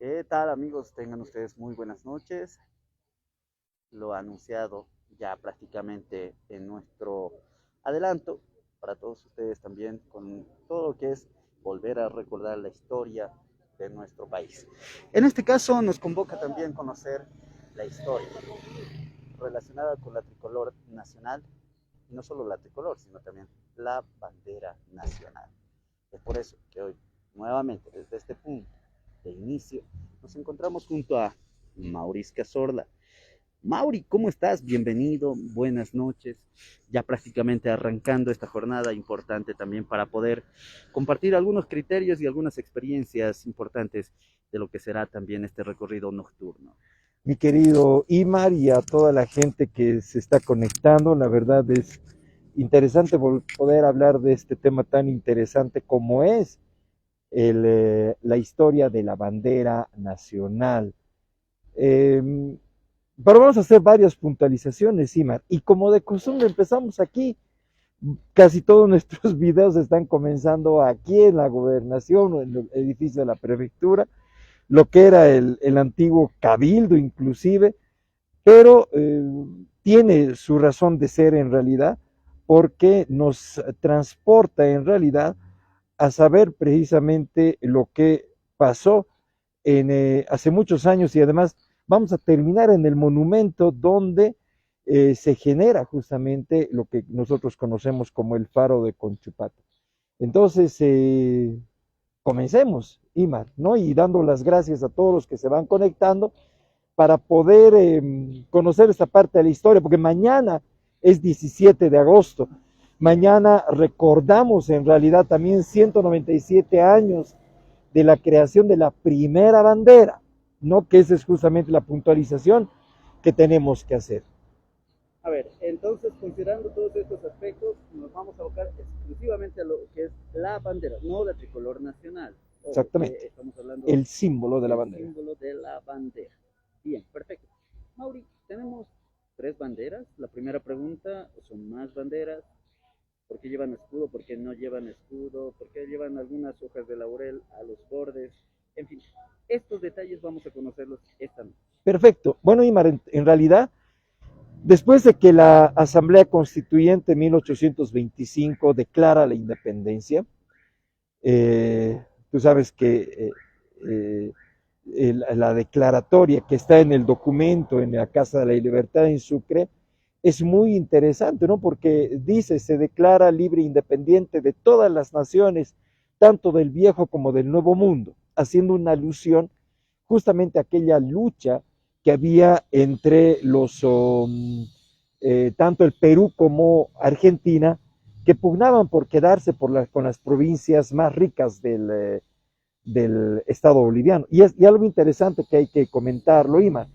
¿Qué tal amigos? Tengan ustedes muy buenas noches. Lo anunciado ya prácticamente en nuestro adelanto para todos ustedes también con todo lo que es volver a recordar la historia de nuestro país. En este caso nos convoca también conocer la historia relacionada con la tricolor nacional y no solo la tricolor, sino también la bandera nacional. Es por eso que hoy, nuevamente, desde este punto de inicio, nos encontramos junto a Maurice Cazorla. Mauri, ¿cómo estás? Bienvenido, buenas noches. Ya prácticamente arrancando esta jornada importante también para poder compartir algunos criterios y algunas experiencias importantes de lo que será también este recorrido nocturno. Mi querido Imar y a toda la gente que se está conectando. La verdad es interesante poder hablar de este tema tan interesante como es la historia de la bandera nacional. Eh, pero vamos a hacer varias puntualizaciones, Imar. Y como de costumbre empezamos aquí, casi todos nuestros videos están comenzando aquí en la gobernación o en el edificio de la prefectura, lo que era el antiguo cabildo inclusive, pero tiene su razón de ser en realidad, porque nos transporta en realidad a saber precisamente lo que pasó hace muchos años, y además vamos a terminar en el monumento donde se genera justamente lo que nosotros conocemos como el faro de Conchupato. Entonces, comencemos, Imar, ¿no? Y dando las gracias a todos los que se van conectando para poder conocer esta parte de la historia, porque mañana es 17 de agosto. Mañana recordamos en realidad también 197 años de la creación de la primera bandera, ¿no? Que esa es justamente la puntualización que tenemos que hacer. A ver, entonces considerando todos estos aspectos, nos vamos a abocar exclusivamente a lo que es la bandera, no la tricolor nacional. Ojo, que Exactamente. estamos hablando El símbolo de la del bandera. símbolo de la bandera. Bien, perfecto. Mauri, tenemos tres banderas. La primera pregunta, ¿son más banderas? ¿Por qué llevan escudo? ¿Por qué no llevan escudo? ¿Por qué llevan algunas hojas de laurel a los bordes? En fin, estos detalles vamos a conocerlos esta noche. Perfecto. Bueno, Imar, en realidad, después de que la Asamblea Constituyente en 1825 declara la independencia, tú sabes que la declaratoria que está en el documento en la Casa de la Libertad en Sucre es muy interesante, ¿no? Porque dice, se declara libre e independiente de todas las naciones, tanto del viejo como del nuevo mundo, haciendo una alusión justamente a aquella lucha que había entre tanto el Perú como Argentina, que pugnaban por quedarse con las provincias más ricas del Estado boliviano. Y algo interesante que hay que comentarlo, Ima,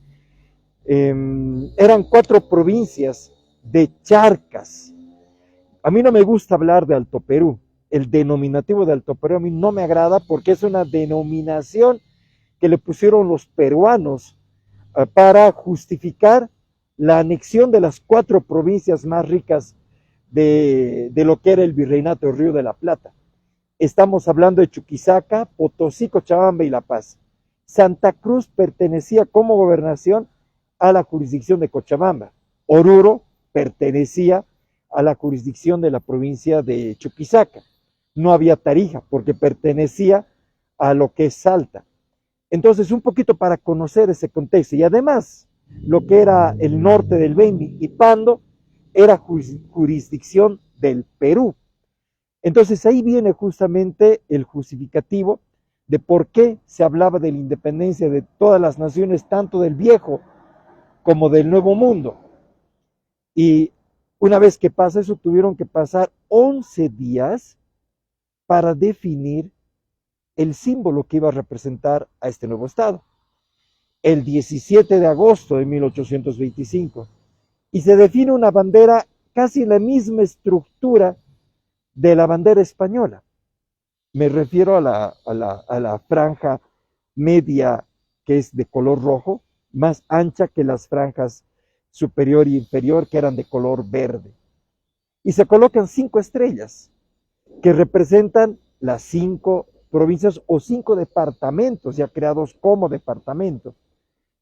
eran 4 provincias de charcas. A mí no me gusta hablar de Alto Perú. El denominativo de Alto Perú a mí no me agrada porque es una denominación que le pusieron los peruanos para justificar la anexión de las 4 provincias más ricas de lo que era el virreinato del Río de la Plata. Estamos hablando de Chuquisaca, Potosí, Cochabamba y La Paz. Santa Cruz pertenecía como gobernación a la jurisdicción de Cochabamba. Oruro pertenecía a la jurisdicción de la provincia de Chuquisaca. No había Tarija porque pertenecía a lo que es Salta. Entonces, un poquito para conocer ese contexto. Y además, lo que era el norte del Beni y Pando era jurisdicción del Perú. Entonces ahí viene justamente el justificativo de por qué se hablaba de la independencia de todas las naciones, tanto del viejo como del nuevo mundo. Y una vez que pasa eso, tuvieron que pasar 11 días para definir el símbolo que iba a representar a este nuevo Estado. El 17 de agosto de 1825. Y se define una bandera casi la misma estructura de la bandera española. Me refiero a la franja media, que es de color rojo, más ancha que las franjas superior y inferior, que eran de color verde. Y se colocan 5 estrellas, que representan las 5 provincias o 5 departamentos ya creados como departamentos.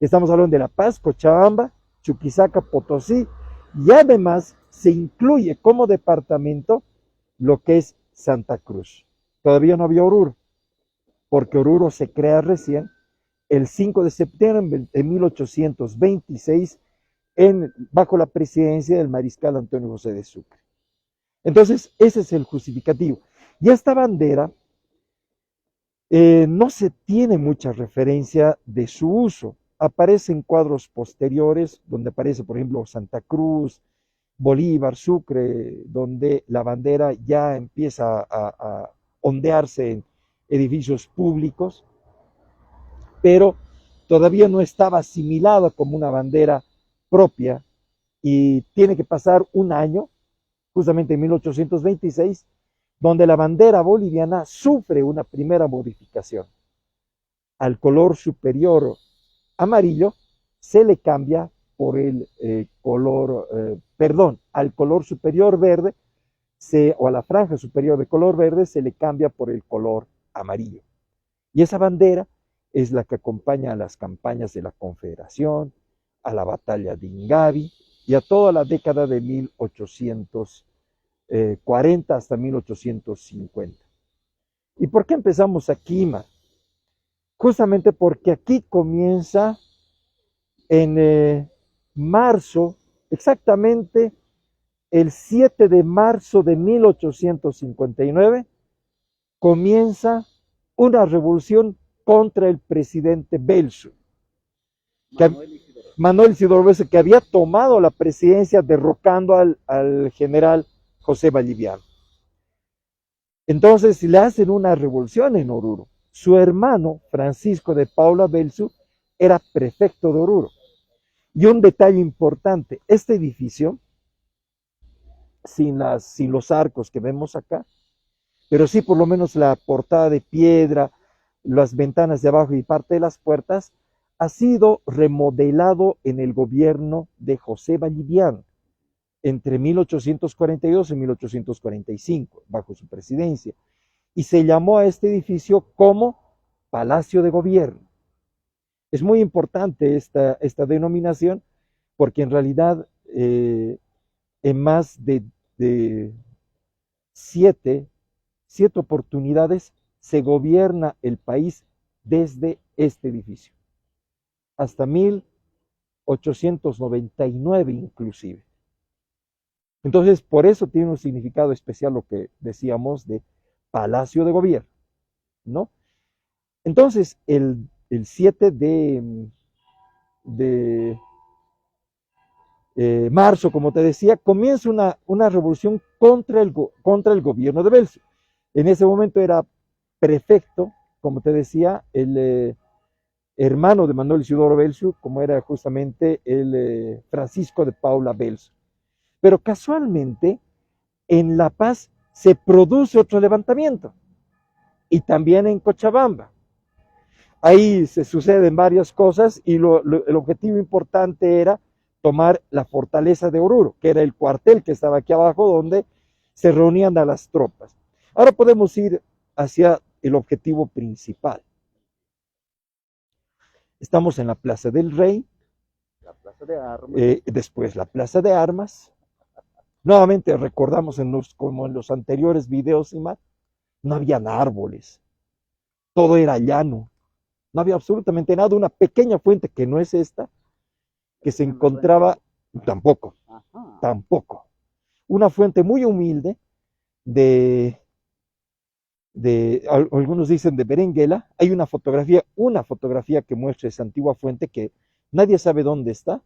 Estamos hablando de La Paz, Cochabamba, Chuquisaca, Potosí, y además se incluye como departamento lo que es Santa Cruz. Todavía no había Oruro, porque Oruro se crea recién el 5 de septiembre de 1826 bajo la presidencia del mariscal Antonio José de Sucre. Entonces, ese es el justificativo. Y esta bandera no se tiene mucha referencia de su uso. Aparece en cuadros posteriores, donde aparece, por ejemplo, Santa Cruz, Bolívar, Sucre, donde la bandera ya empieza a ondearse en edificios públicos, pero todavía no estaba asimilada como una bandera propia y tiene que pasar un año, justamente en 1826, donde la bandera boliviana sufre una primera modificación. Al color superior amarillo se le cambia por el al color superior verde, o a la franja superior de color verde se le cambia por el color amarillo. Y esa bandera es la que acompaña a las campañas de la Confederación, a la batalla de Ingavi y a toda la década de 1840 hasta 1850. ¿Y por qué empezamos aquí, Mar? Justamente porque aquí comienza en marzo, exactamente el 7 de marzo de 1859, comienza una revolución contra el presidente Belsu, Manuel Isidoro Belsu, que había tomado la presidencia derrocando al general José Valliviano. Entonces le hacen una revolución en Oruro. Su hermano, Francisco de Paula Belsu, era prefecto de Oruro. Y un detalle importante, este edificio, sin los arcos que vemos acá, pero sí por lo menos la portada de piedra, las ventanas de abajo y parte de las puertas, ha sido remodelado en el gobierno de José Valliviano entre 1842 y 1845, bajo su presidencia, y se llamó a este edificio como Palacio de Gobierno. Es muy importante esta denominación porque en realidad en más de siete oportunidades se gobierna el país desde este edificio, hasta 1899 inclusive. Entonces, por eso tiene un significado especial lo que decíamos de Palacio de Gobierno, ¿no? Entonces, el 7 de marzo, como te decía, comienza una revolución contra el gobierno de Belsu. En ese momento era prefecto, como te decía, el hermano de Manuel Isidoro Belsu, como era justamente el Francisco de Paula Belsu. Pero casualmente, en La Paz se produce otro levantamiento, y también en Cochabamba. Ahí se suceden varias cosas, y el objetivo importante era tomar la fortaleza de Oruro, que era el cuartel que estaba aquí abajo, donde se reunían a las tropas. Ahora podemos ir hacia el objetivo principal. Estamos en la Plaza del Rey, La Plaza de Armas. Después la Plaza de Armas. Nuevamente recordamos como en los anteriores videos, Imar, no habían árboles, todo era llano, no había absolutamente nada, una pequeña fuente que no es esta, que se encontraba, tampoco, una fuente muy humilde algunos dicen de Berenguela. Hay una fotografía que muestra esa antigua fuente que nadie sabe dónde está,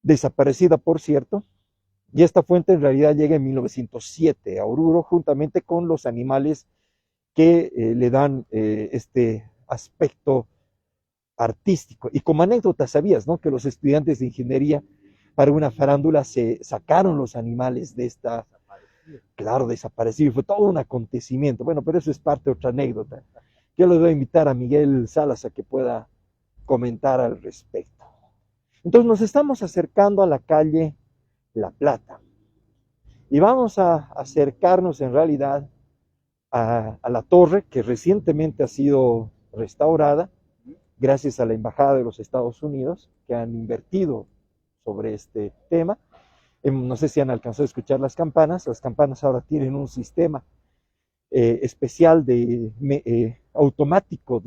desaparecida por cierto, y esta fuente en realidad llega en 1907 a Oruro, juntamente con los animales que le dan este aspecto artístico. Y como anécdota, sabías, ¿no?, que los estudiantes de ingeniería para una farándula se sacaron los animales de esta, claro, desaparecido, fue todo un acontecimiento. Bueno, pero eso es parte de otra anécdota. Yo le voy a invitar a Miguel Salas a que pueda comentar al respecto. Entonces nos estamos acercando a la calle La Plata y vamos a acercarnos en realidad a la torre, que recientemente ha sido restaurada gracias a la Embajada de los Estados Unidos, que han invertido sobre este tema. No sé si han alcanzado a escuchar las campanas ahora tienen un sistema especial automático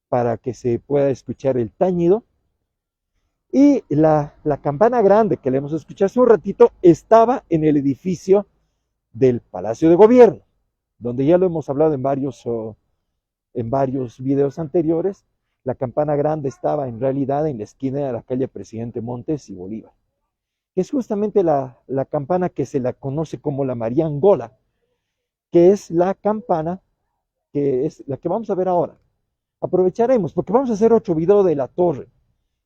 para que se pueda escuchar el tañido. Y la campana grande que le hemos escuchado hace un ratito estaba en el edificio del Palacio de Gobierno, donde ya lo hemos hablado en varios videos anteriores. La campana grande estaba en realidad en la esquina de la calle Presidente Montes y Bolívar, que es justamente la campana que se la conoce como la María Angola, que es la campana que es la que vamos a ver ahora. Aprovecharemos, porque vamos a hacer otro video de la torre,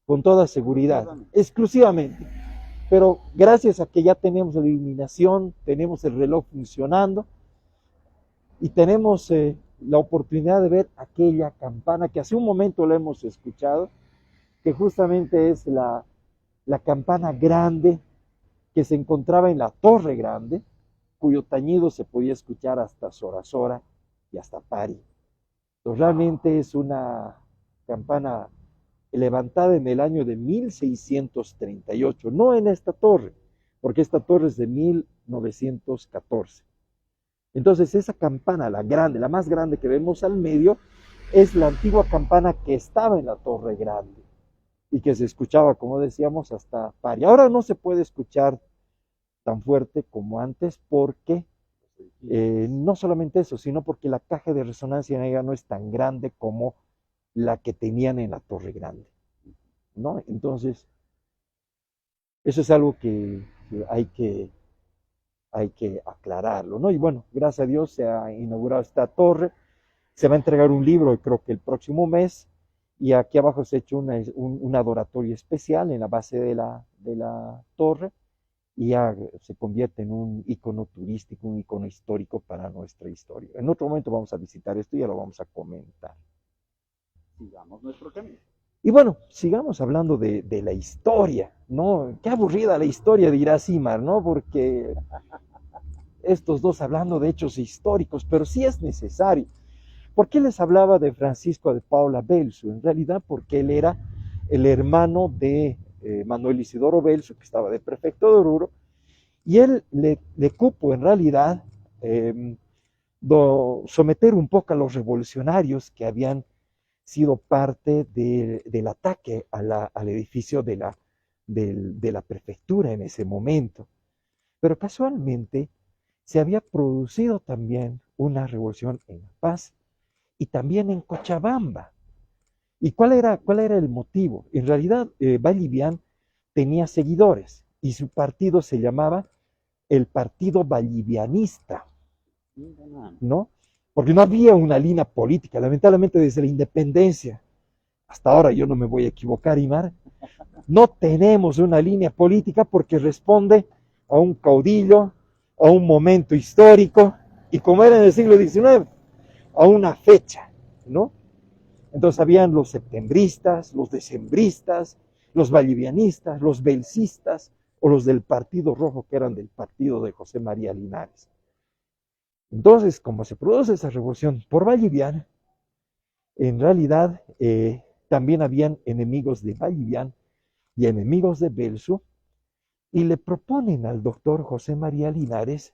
con toda seguridad, exclusivamente. Pero gracias a que ya tenemos la iluminación, tenemos el reloj funcionando y tenemos la oportunidad de ver aquella campana que hace un momento la hemos escuchado, que justamente es la campana grande que se encontraba en la Torre Grande, cuyo tañido se podía escuchar hasta Sorasora y hasta Pari. Entonces, realmente es una campana levantada en el año de 1638, no en esta torre, porque esta torre es de 1914. Entonces esa campana, la grande, la más grande que vemos al medio, es la antigua campana que estaba en la Torre Grande y que se escuchaba, como decíamos, hasta Pari. Ahora no se puede escuchar tan fuerte como antes porque no solamente eso, sino porque la caja de resonancia en ella no es tan grande como la que tenían en la Torre Grande, ¿no? Entonces, eso es algo que hay que aclararlo, ¿no? Y bueno, gracias a Dios se ha inaugurado esta torre, se va a entregar un libro, creo que el próximo mes, y aquí abajo se ha hecho un adoratorio especial en la base de la torre, y ya se convierte en un icono turístico, un icono histórico para nuestra historia. En otro momento vamos a visitar esto y ya lo vamos a comentar. Sigamos nuestro camino. Y bueno, sigamos hablando de la historia, ¿no? Qué aburrida la historia, dirá Simar, ¿no? Porque estos dos hablando de hechos históricos, pero sí es necesario. ¿Por qué les hablaba de Francisco de Paula Belzu? En realidad porque él era el hermano de Manuel Isidoro Belzu, que estaba de prefecto de Oruro, y él le cupo en realidad someter un poco a los revolucionarios que habían sido parte del ataque al edificio de la prefectura en ese momento. Pero casualmente se había producido también una revolución en La Paz y también en Cochabamba. ¿Y cuál era el motivo? En realidad, Vallivian tenía seguidores y su partido se llamaba el Partido Vallivianista, ¿no? Porque no había una línea política, lamentablemente desde la independencia, hasta ahora yo no me voy a equivocar, Imar, no tenemos una línea política porque responde a un caudillo, a un momento histórico, y como era en el siglo XIX, a una fecha, ¿no? Entonces habían los septembristas, los decembristas, los vallivianistas, los belcistas, o los del Partido Rojo, que eran del partido de José María Linares. Entonces, como se produce esa revolución por Vallivian, en realidad también habían enemigos de Vallivian y enemigos de Belzu, y le proponen al doctor José María Linares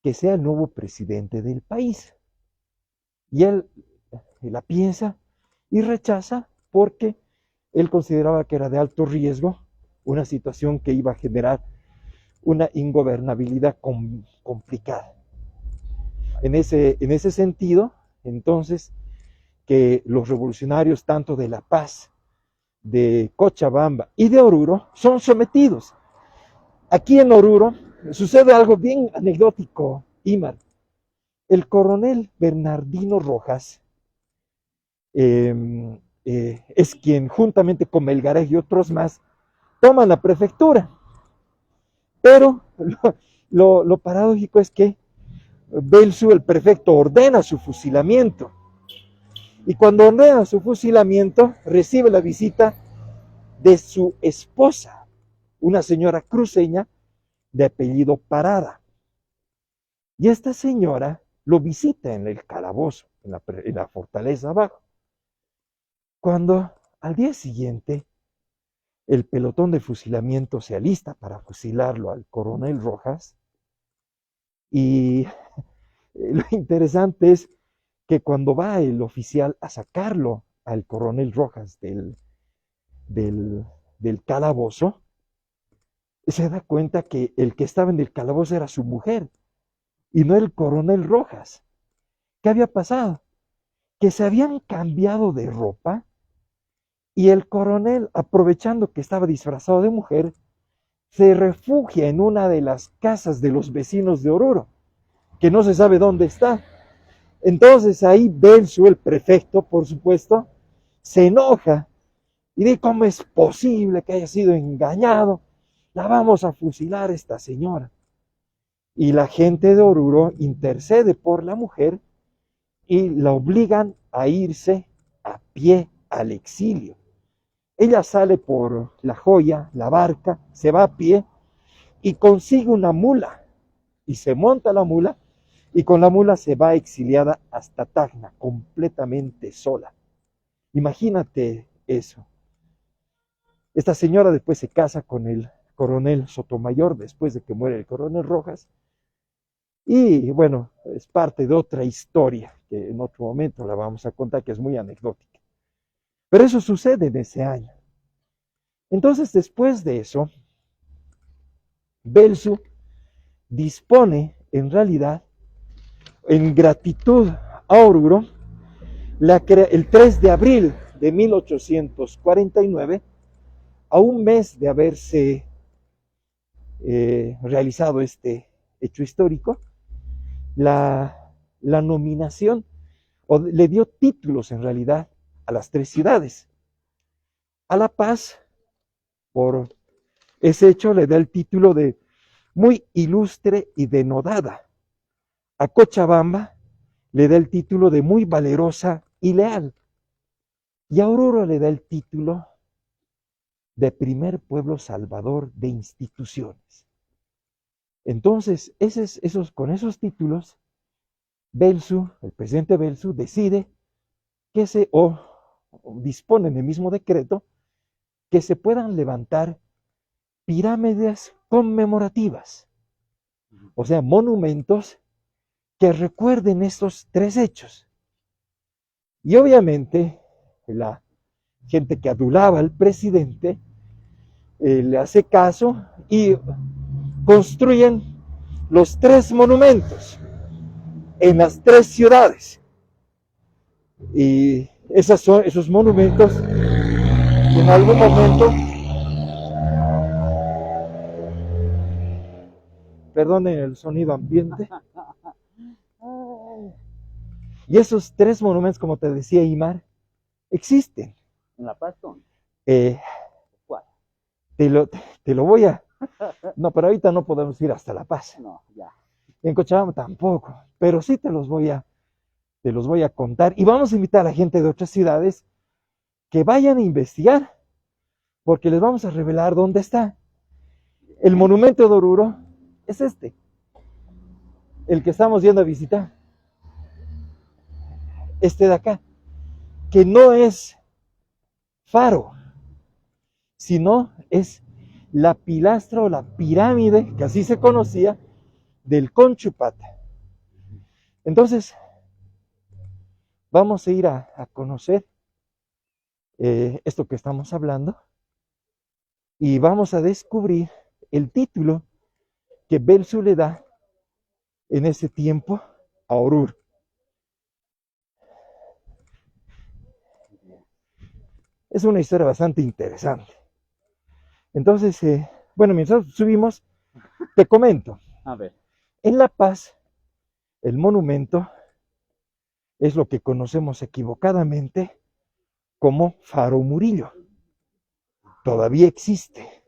que sea el nuevo presidente del país. Y él la piensa y rechaza porque él consideraba que era de alto riesgo, una situación que iba a generar una ingobernabilidad complicada. En ese sentido, entonces, que los revolucionarios tanto de La Paz, de Cochabamba y de Oruro son sometidos. Aquí en Oruro sucede algo bien anecdótico, Imar. El coronel Bernardino Rojas es quien, juntamente con Melgarejo y otros más, toman la prefectura. Pero lo paradójico es que Belzu, el prefecto, ordena su fusilamiento. Y cuando ordena su fusilamiento, recibe la visita de su esposa, una señora cruceña de apellido Parada. Y esta señora lo visita en el calabozo, en la fortaleza abajo. Cuando al día siguiente el pelotón de fusilamiento se alista para fusilarlo al coronel Rojas, y lo interesante es que cuando va el oficial a sacarlo al coronel Rojas del, del calabozo, se da cuenta que el que estaba en el calabozo era su mujer y no el coronel Rojas. ¿Qué había pasado? Que se habían cambiado de ropa y el coronel, aprovechando que estaba disfrazado de mujer, se refugia en una de las casas de los vecinos de Oruro, que no se sabe dónde está. Entonces ahí Belsu, el prefecto, por supuesto, se enoja y dice: ¿cómo es posible que haya sido engañado? La vamos a fusilar a esta señora. Y la gente de Oruro intercede por la mujer y la obligan a irse a pie al exilio. Ella sale por La Joya, la barca, se va a pie y consigue una mula y se monta la mula y con la mula se va exiliada hasta Tacna, completamente sola. Imagínate eso. Esta señora después se casa con el coronel Sotomayor, después de que muere el coronel Rojas, y bueno, es parte de otra historia que en otro momento la vamos a contar, que es muy anecdótica. Pero eso sucede en ese año. Entonces, después de eso, Belsu dispone, en realidad, en gratitud a Oruro, el 3 de abril de 1849, a un mes de haberse realizado este hecho histórico, la nominación, o le dio títulos en realidad a las 3 ciudades. A La Paz, por ese hecho, le da el título de muy ilustre y denodada. A Cochabamba le da el título de muy valerosa y leal. Y a Oruro le da el título de primer pueblo salvador de instituciones. Entonces, con esos títulos, Belsu, el presidente Belsu, decide que dispone en el mismo decreto que se puedan levantar pirámides conmemorativas, o sea, monumentos que recuerden estos 3 hechos. Y obviamente la gente que adulaba al presidente le hace caso y construyen los 3 monumentos en las 3 ciudades. Y esos monumentos en algún momento, perdonen el sonido ambiente, y esos 3 monumentos, como te decía Imar, existen. ¿En La Paz son? ¿Cuál? Te lo voy a... No, pero ahorita no podemos ir hasta La Paz. No, ya. En Cochabamba tampoco, pero sí te los voy a contar. Y vamos a invitar a la gente de otras ciudades que vayan a investigar, porque les vamos a revelar dónde está. El monumento de Oruro es este, el que estamos yendo a visitar. Este de acá, que no es faro, sino es la pilastra o la pirámide, que así se conocía, del Conchupata. Entonces, vamos a ir a conocer esto que estamos hablando y vamos a descubrir el título que Belsu le da en ese tiempo a Oruro. Es una historia bastante interesante. Entonces, bueno, mientras subimos, te comento. A ver. En La Paz, el monumento es lo que conocemos equivocadamente como Faro Murillo. Todavía existe,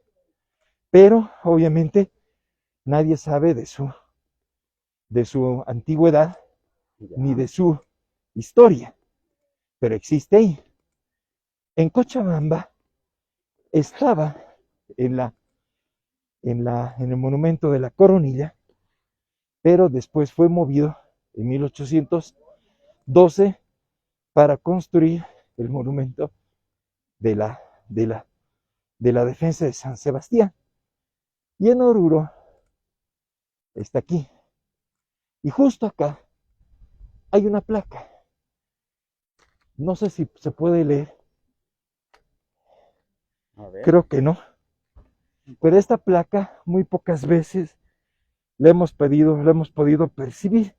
pero obviamente nadie sabe de su antigüedad ni de su historia, pero existe ahí. En Cochabamba estaba en el monumento de la Coronilla, pero después fue movido en 1812 para construir el monumento de la, de la, de la defensa de San Sebastián. Y en Oruro está aquí. Y justo acá hay una placa. No sé si se puede leer. A ver. Creo que no. Pero esta placa muy pocas veces la hemos podido percibir.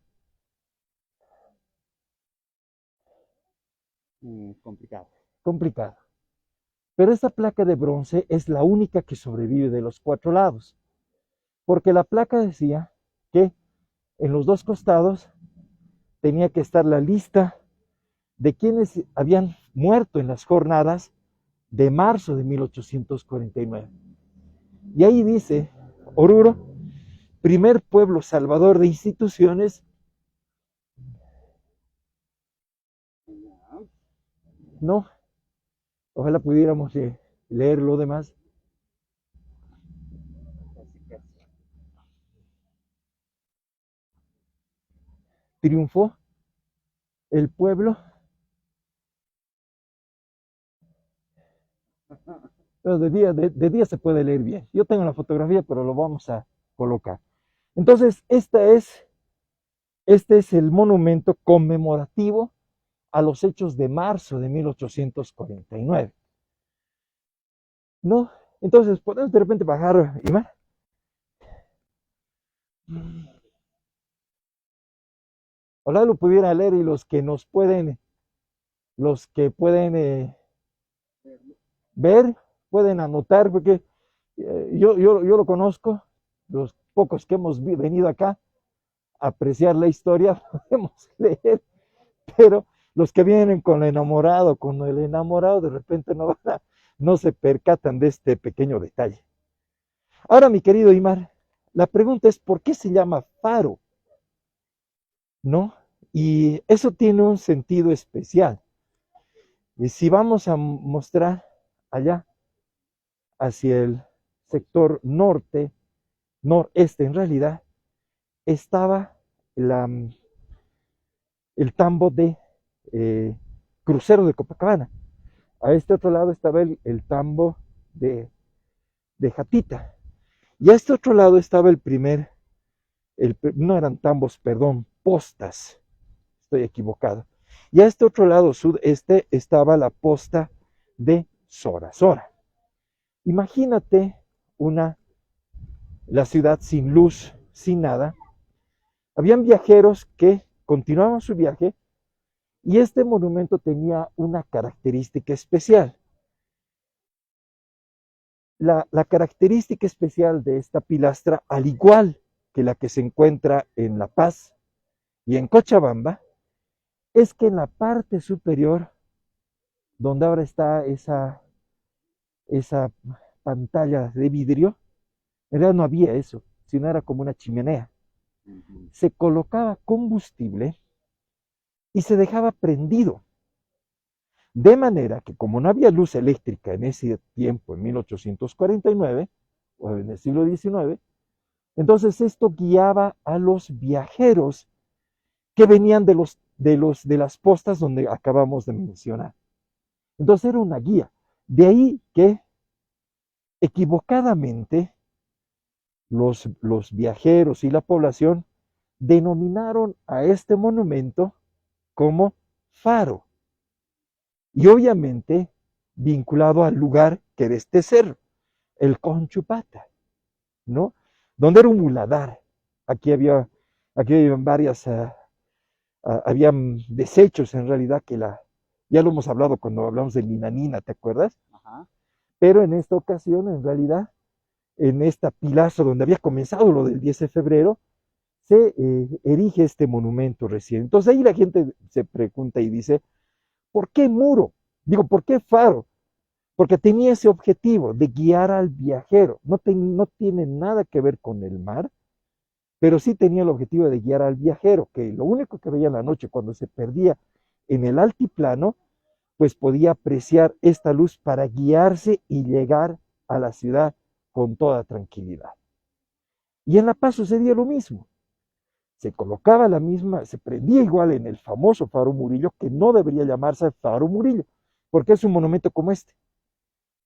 Complicado. Complicado. Pero esta placa de bronce es la única que sobrevive de los 4 lados. Porque la placa decía que en los 2 costados tenía que estar la lista de quienes habían muerto en las jornadas de marzo de 1849. Y ahí dice, Oruro, primer pueblo salvador de instituciones. No, ojalá pudiéramos leer lo demás. Triunfó el pueblo. Pero de día se puede leer bien. Yo tengo la fotografía, pero lo vamos a colocar. Entonces, este es el monumento conmemorativo a los hechos de marzo de 1849. ¿No? Entonces, podemos de repente bajar, Iván. Ojalá lo pudiera leer y los que pueden ver, pueden anotar, porque yo lo conozco, los pocos que hemos venido acá a apreciar la historia, podemos leer, pero los que vienen con el enamorado de repente no se percatan de este pequeño detalle. Ahora, mi querido Imar, la pregunta es, ¿por qué se llama faro? ¿No? Y eso tiene un sentido especial. Y si vamos a mostrar allá, hacia el sector noreste en realidad, estaba el tambo de Crucero de Copacabana. A este otro lado estaba el tambo de Jatita. Y a este otro lado estaba no eran tambos, perdón, postas. Estoy equivocado. Y a este otro lado sudeste estaba la posta de Sora. Imagínate la ciudad sin luz, sin nada. Habían viajeros que continuaban su viaje y este monumento tenía una característica especial. La característica especial de esta pilastra, al igual que la que se encuentra en La Paz y en Cochabamba, es que en la parte superior, donde ahora está esa pantalla de vidrio, en realidad no había eso, sino era como una chimenea. Se colocaba combustible y se dejaba prendido. De manera que como no había luz eléctrica en ese tiempo, en 1849, o en el siglo XIX, entonces esto guiaba a los viajeros que venían de las postas donde acabamos de mencionar. Entonces era una guía. De ahí que equivocadamente los viajeros y la población denominaron a este monumento como faro. Y obviamente vinculado al lugar que era este cerro, el Conchupata, ¿no? Donde era un muladar. Aquí habían varias, habían desechos en realidad ya lo hemos hablado cuando hablamos de Ninanina, ¿te acuerdas? Ajá. Pero en esta ocasión, en realidad, en esta pilastra donde había comenzado lo del 10 de febrero, se erige este monumento recién. Entonces ahí la gente se pregunta y dice, ¿por qué muro? Digo, ¿por qué faro? Porque tenía ese objetivo de guiar al viajero. No tiene nada que ver con el mar, pero sí tenía el objetivo de guiar al viajero, que lo único que veía en la noche cuando se perdía en el altiplano, pues podía apreciar esta luz para guiarse y llegar a la ciudad con toda tranquilidad. Y en La Paz sucedía lo mismo. se colocaba la misma, se prendía igual en el famoso Faro Murillo, que no debería llamarse Faro Murillo, porque es un monumento como este,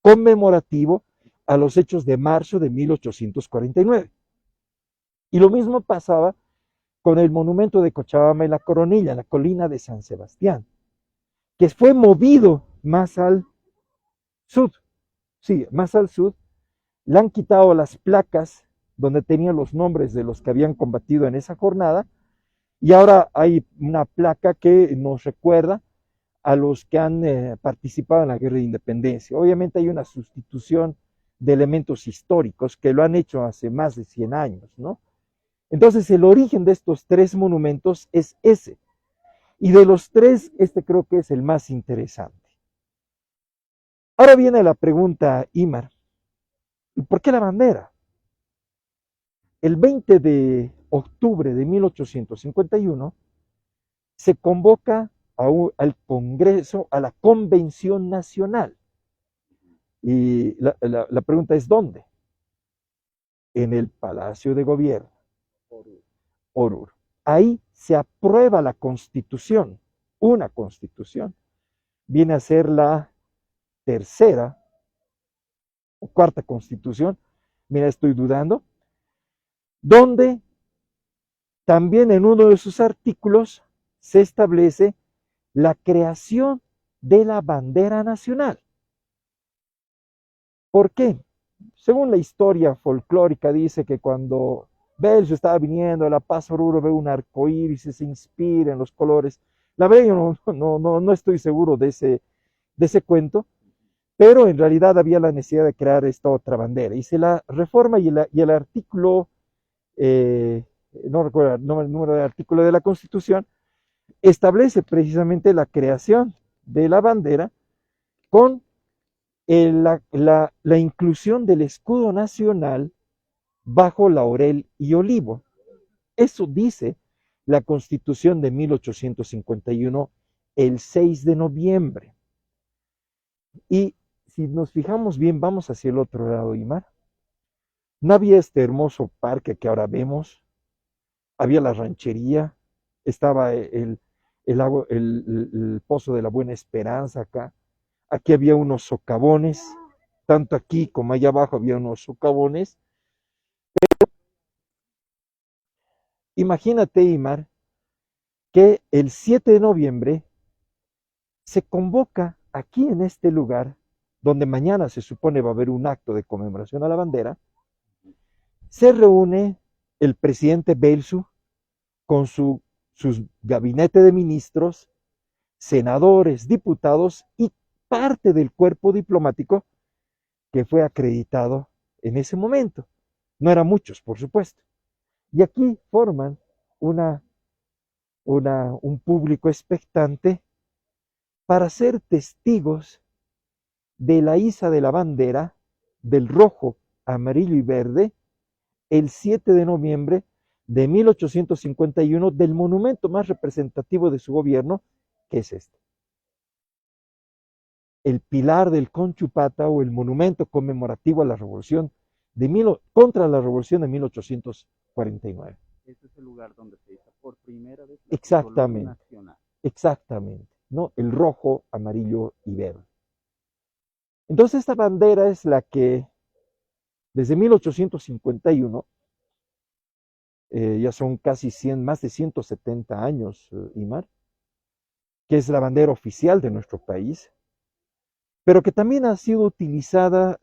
conmemorativo a los hechos de marzo de 1849. Y lo mismo pasaba con el monumento de Cochabamba en la Coronilla, en la colina de San Sebastián, que fue movido más al sur, sí, más al sur. Le han quitado las placas donde tenían los nombres de los que habían combatido en esa jornada, y ahora hay una placa que nos recuerda a los que han participado en la guerra de independencia. Obviamente hay una sustitución de elementos históricos que lo han hecho hace más de 100 años, ¿no? Entonces el origen de estos tres monumentos es ese. Y de los tres, este creo que es el más interesante. Ahora viene la pregunta, Imar, ¿por qué la bandera? El 20 de octubre de 1851 se convoca al Congreso, a la Convención Nacional. Y la pregunta es, ¿dónde? En el Palacio de Gobierno, Oruro. Ahí se aprueba la Constitución, una Constitución. Viene a ser la tercera o cuarta Constitución, mira, estoy dudando, donde también en uno de sus artículos se establece la creación de la bandera nacional. ¿Por qué? Según la historia folclórica dice que cuando Belzo estaba viniendo a La Paz Oruro ve un arco iris y se inspira en los colores. La verdad yo no estoy seguro de ese cuento, pero en realidad había la necesidad de crear esta otra bandera. Y se la reforma y el artículo, no recuerdo el número del artículo de la Constitución, establece precisamente la creación de la bandera con la inclusión del escudo nacional bajo laurel y olivo. Eso dice la Constitución de 1851, el 6 de noviembre. Y si nos fijamos bien, vamos hacia el otro lado, Imar. No había este hermoso parque que ahora vemos, había la ranchería, estaba el Pozo de la Buena Esperanza acá. Aquí había unos socavones, tanto aquí como allá abajo había unos socavones. Imagínate, Imar, que el 7 de noviembre se convoca aquí en este lugar, donde mañana se supone va a haber un acto de conmemoración a la bandera, se reúne el presidente Belzu con su gabinete de ministros, senadores, diputados y parte del cuerpo diplomático que fue acreditado en ese momento. No eran muchos, por supuesto. Y aquí forman un público expectante para ser testigos de la iza de la bandera del rojo, amarillo y verde el 7 de noviembre de 1851 del monumento más representativo de su gobierno, que es este. El pilar del Conchupata o el monumento conmemorativo a la revolución contra la revolución de 1849. Ese es el lugar donde se hizo por primera vez la exactamente, nacional. Exactamente, ¿no? El rojo, amarillo y verde. Entonces esta bandera es la que desde 1851, ya son casi más de 170 años, Imar, que es la bandera oficial de nuestro país, pero que también ha sido utilizada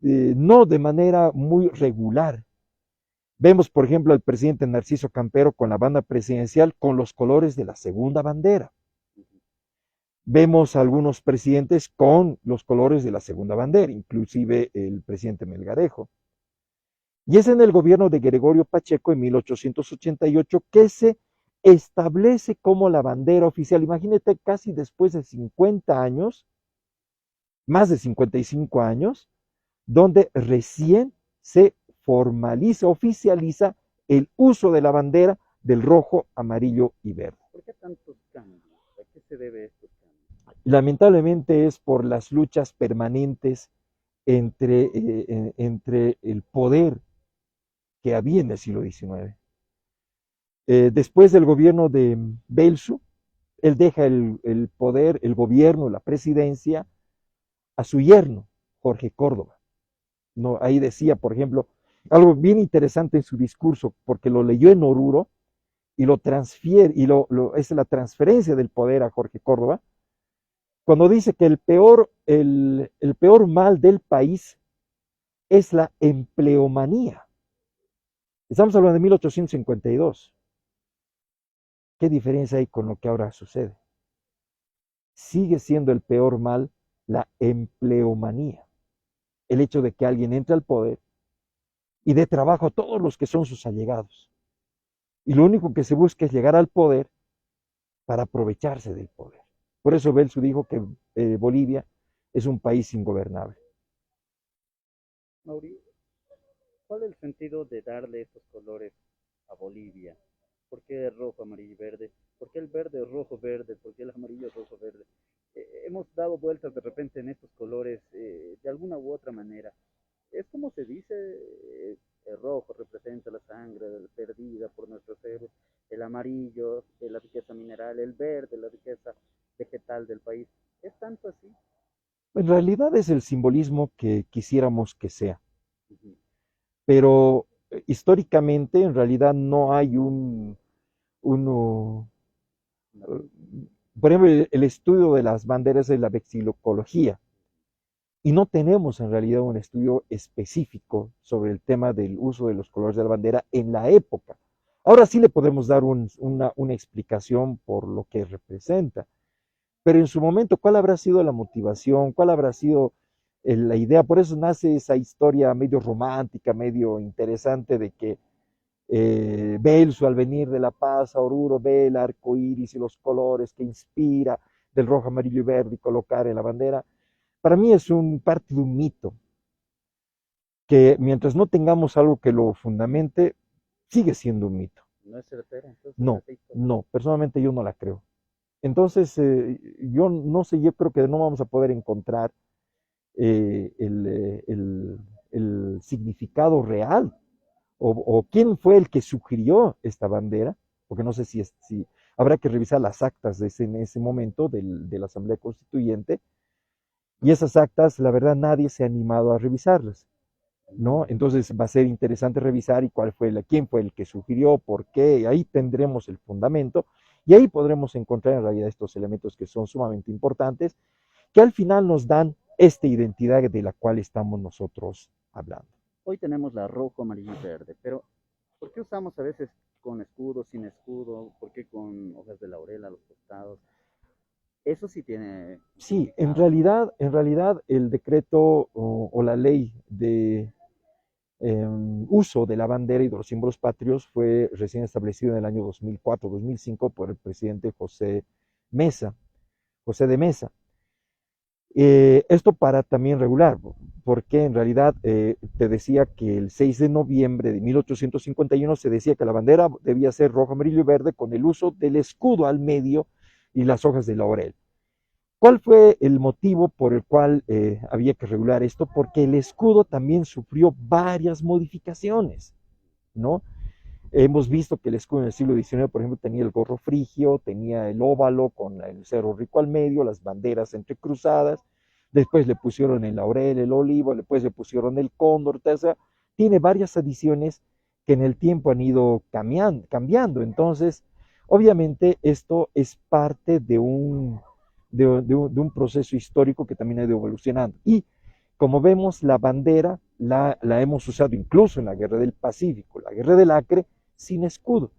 no de manera muy regular. Vemos, por ejemplo, al presidente Narciso Campero con la banda presidencial con los colores de la segunda bandera. Vemos a algunos presidentes con los colores de la segunda bandera, inclusive el presidente Melgarejo. Y es en el gobierno de Gregorio Pacheco en 1888 que se establece como la bandera oficial. Imagínate, casi después de 50 años, más de 55 años, donde recién se formaliza, oficializa el uso de la bandera del rojo, amarillo y verde. ¿Por qué tantos cambios? ¿A qué se debe estos cambios? Lamentablemente es por las luchas permanentes entre el poder que había en el siglo XIX. Después del gobierno de Belsu, él deja el poder, el gobierno, la presidencia a su yerno, Jorge Córdoba. No, ahí decía, por ejemplo, algo bien interesante en su discurso, porque lo leyó en Oruro y lo transfiere, y es la transferencia del poder a Jorge Córdoba, cuando dice que el peor mal del país es la empleomanía. Estamos hablando de 1852. ¿Qué diferencia hay con lo que ahora sucede? Sigue siendo el peor mal la empleomanía. El hecho de que alguien entre al poder y dé trabajo a todos los que son sus allegados. Y lo único que se busca es llegar al poder para aprovecharse del poder. Por eso Belsu dijo que Bolivia es un país ingobernable. Mauri, ¿cuál es el sentido de darle estos colores a Bolivia? ¿Por qué rojo, amarillo y verde? ¿Por qué el verde es rojo, verde? ¿Por qué el amarillo es rojo, verde? Hemos dado vueltas de repente en estos colores de alguna u otra manera. Es como se dice, el rojo representa la sangre perdida por nuestros héroes, el amarillo, la riqueza mineral, el verde, la riqueza vegetal del país. ¿Es tanto así? En realidad es el simbolismo que quisiéramos que sea, Ujú. pero históricamente en realidad no hay uno, por ejemplo, el estudio de las banderas de la vexilocología, y no tenemos en realidad un estudio específico sobre el tema del uso de los colores de la bandera en la época. Ahora sí le podemos dar una explicación por lo que representa, pero en su momento, ¿cuál habrá sido la motivación? ¿Cuál habrá sido la idea? Por eso nace esa historia medio romántica, medio interesante de que Belsu al venir de La Paz a Oruro ve el arco iris y los colores que inspira del rojo, amarillo y verde y colocar en la bandera. Para mí es parte de un mito, que mientras no tengamos algo que lo fundamente, sigue siendo un mito. No es certera, entonces No, esa historia. no, personalmente yo no la creo. Entonces, yo no sé, yo creo que no vamos a poder encontrar el significado real o quién fue el que sugirió esta bandera, porque no sé si habrá que revisar las actas en ese momento de la Asamblea Constituyente, y esas actas, la verdad, nadie se ha animado a revisarlas, ¿no? Entonces va a ser interesante revisar y quién fue el que sugirió, por qué, y ahí tendremos el fundamento, y ahí podremos encontrar en realidad estos elementos que son sumamente importantes, que al final nos dan esta identidad de la cual estamos nosotros hablando. Hoy tenemos la rojo, amarillo y verde, pero ¿por qué usamos a veces con escudo, sin escudo? ¿Por qué con hojas de laurel a los costados? Eso sí tiene un Sí, significado. en realidad el decreto o la ley de uso de la bandera y de los símbolos patrios fue recién establecido en el año 2004-2005 por el presidente Mesa, José de Mesa. Esto para también regular, porque en realidad te decía que el 6 de noviembre de 1851 se decía que la bandera debía ser rojo, amarillo y verde con el uso del escudo al medio y las hojas de laurel. ¿Cuál fue el motivo por el cual había que regular esto? Porque el escudo también sufrió varias modificaciones, ¿no? Hemos visto que el escudo en el siglo XIX, por ejemplo, tenía el gorro frigio, tenía el óvalo con el cerro rico al medio, las banderas entrecruzadas, después le pusieron el laurel, el olivo, después le pusieron el cóndor, o sea, tiene varias adiciones que en el tiempo han ido cambiando. Entonces, obviamente, esto es parte de un proceso histórico que también ha ido evolucionando. Y como vemos, la bandera la hemos usado incluso en la Guerra del Pacífico, la Guerra del Acre, sin escudo,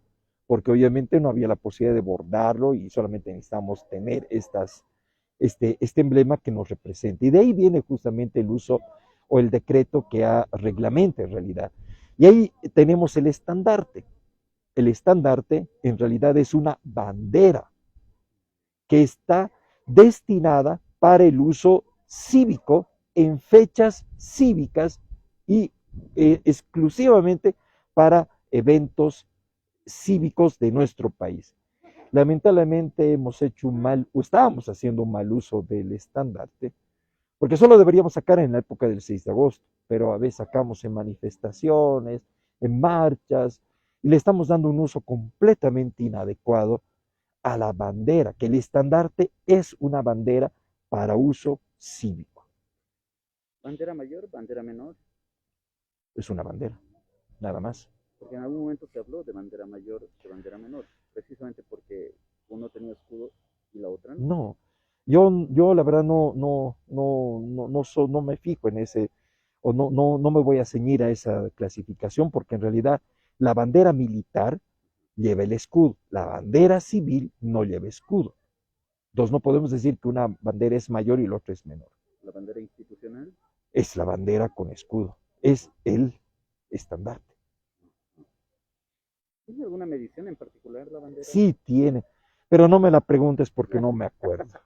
porque obviamente no había la posibilidad de bordarlo y solamente necesitamos tener este emblema que nos representa. Y de ahí viene justamente el uso o el decreto que reglamenta en realidad. Y ahí tenemos el estandarte. El estandarte en realidad es una bandera que está destinada para el uso cívico en fechas cívicas y exclusivamente para eventos cívicos de nuestro país. Lamentablemente hemos hecho o estábamos haciendo un mal uso del estandarte, porque solo deberíamos sacar en la época del 6 de agosto, pero a veces sacamos en manifestaciones, en marchas, y le estamos dando un uso completamente inadecuado a la bandera, que el estandarte es una bandera para uso cívico. ¿Bandera mayor, bandera menor? Es una bandera, nada más. Porque en algún momento se habló de bandera mayor, de bandera menor, precisamente porque uno tenía escudo y la otra no. No, yo la verdad no me fijo en ese, o no me voy a ceñir a esa clasificación, porque en realidad la bandera militar lleva el escudo, la bandera civil no lleva escudo. Entonces no podemos decir que una bandera es mayor y la otra es menor. La bandera institucional. Es la bandera con escudo, es el estandarte. ¿Tiene alguna medición en particular la bandera? Sí tiene, pero no me la preguntes porque no me acuerdo.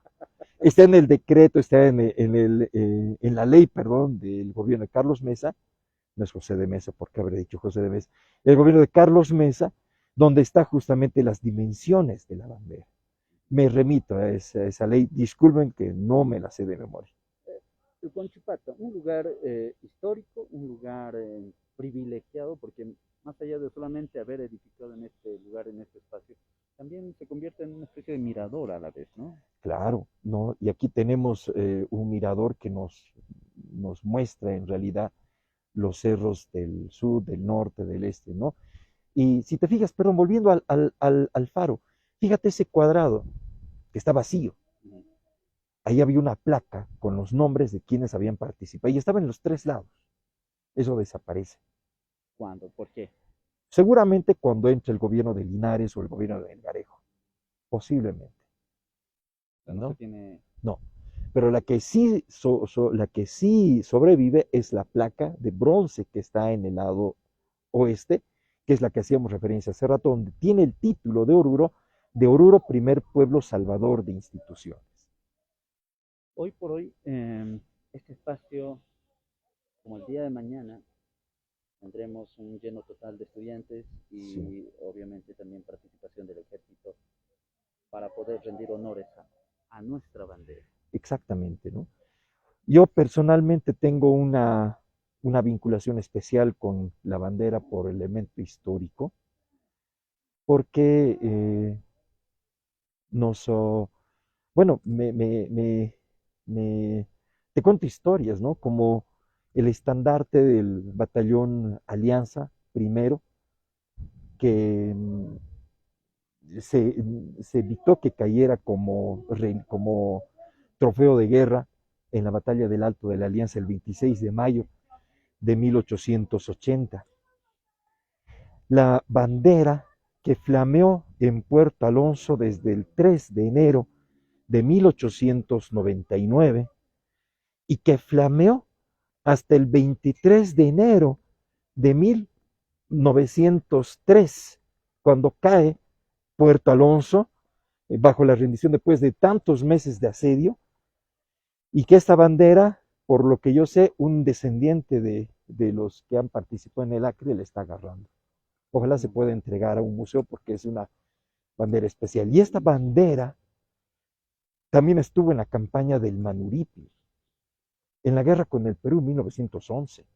Está en el decreto, está en la ley, perdón, del gobierno de Carlos Mesa, no es José de Mesa, porque habré dicho José de Mesa, el gobierno de Carlos Mesa, donde está justamente las dimensiones de la bandera. Me remito a esa ley, disculpen que no me la sé de memoria. El Conchupata, un lugar histórico, un lugar privilegiado, porque más allá de solamente haber edificado en este lugar, en este espacio, también se convierte en una especie de mirador a la vez, ¿no? Claro, ¿no? Y aquí tenemos un mirador que nos muestra en realidad los cerros del sur, del norte, del este, ¿no? Y si te fijas, perdón, volviendo al faro, fíjate ese cuadrado que está vacío. Uh-huh. Ahí había una placa con los nombres de quienes habían participado y estaba en los tres lados. Eso desaparece. ¿Cuándo? ¿Por qué? Seguramente cuando entre el gobierno de Linares o el gobierno de Melgarejo. Posiblemente. No se ¿No? tiene. No. Pero la que sí sobrevive es la placa de bronce que está en el lado oeste, que es la que hacíamos referencia hace rato, donde tiene el título de Oruro, primer pueblo salvador de instituciones. Hoy por hoy, este espacio, como el día de mañana, tendremos un lleno total de estudiantes Sí, y obviamente también participación del ejército para poder rendir honores a nuestra bandera. exactamente, ¿no? Yo personalmente tengo una vinculación especial con la bandera por elemento histórico, porque nos, bueno, me- te cuento historias, ¿no? Como el estandarte del batallón Alianza primero, que se dictó que cayera como trofeo de guerra en la batalla del Alto de la Alianza el 26 de mayo de 1880. La bandera que flameó en Puerto Alonso desde el 3 de enero de 1899 y que flameó hasta el 23 de enero de 1903, cuando cae Puerto Alonso bajo la rendición después de tantos meses de asedio, y que esta bandera, por lo que yo sé, un descendiente de los que han participado en el Acre le está agarrando. Ojalá se pueda entregar a un museo porque es una bandera especial. Y esta bandera también estuvo en la campaña del Manuripi, en la guerra con el Perú en 1911.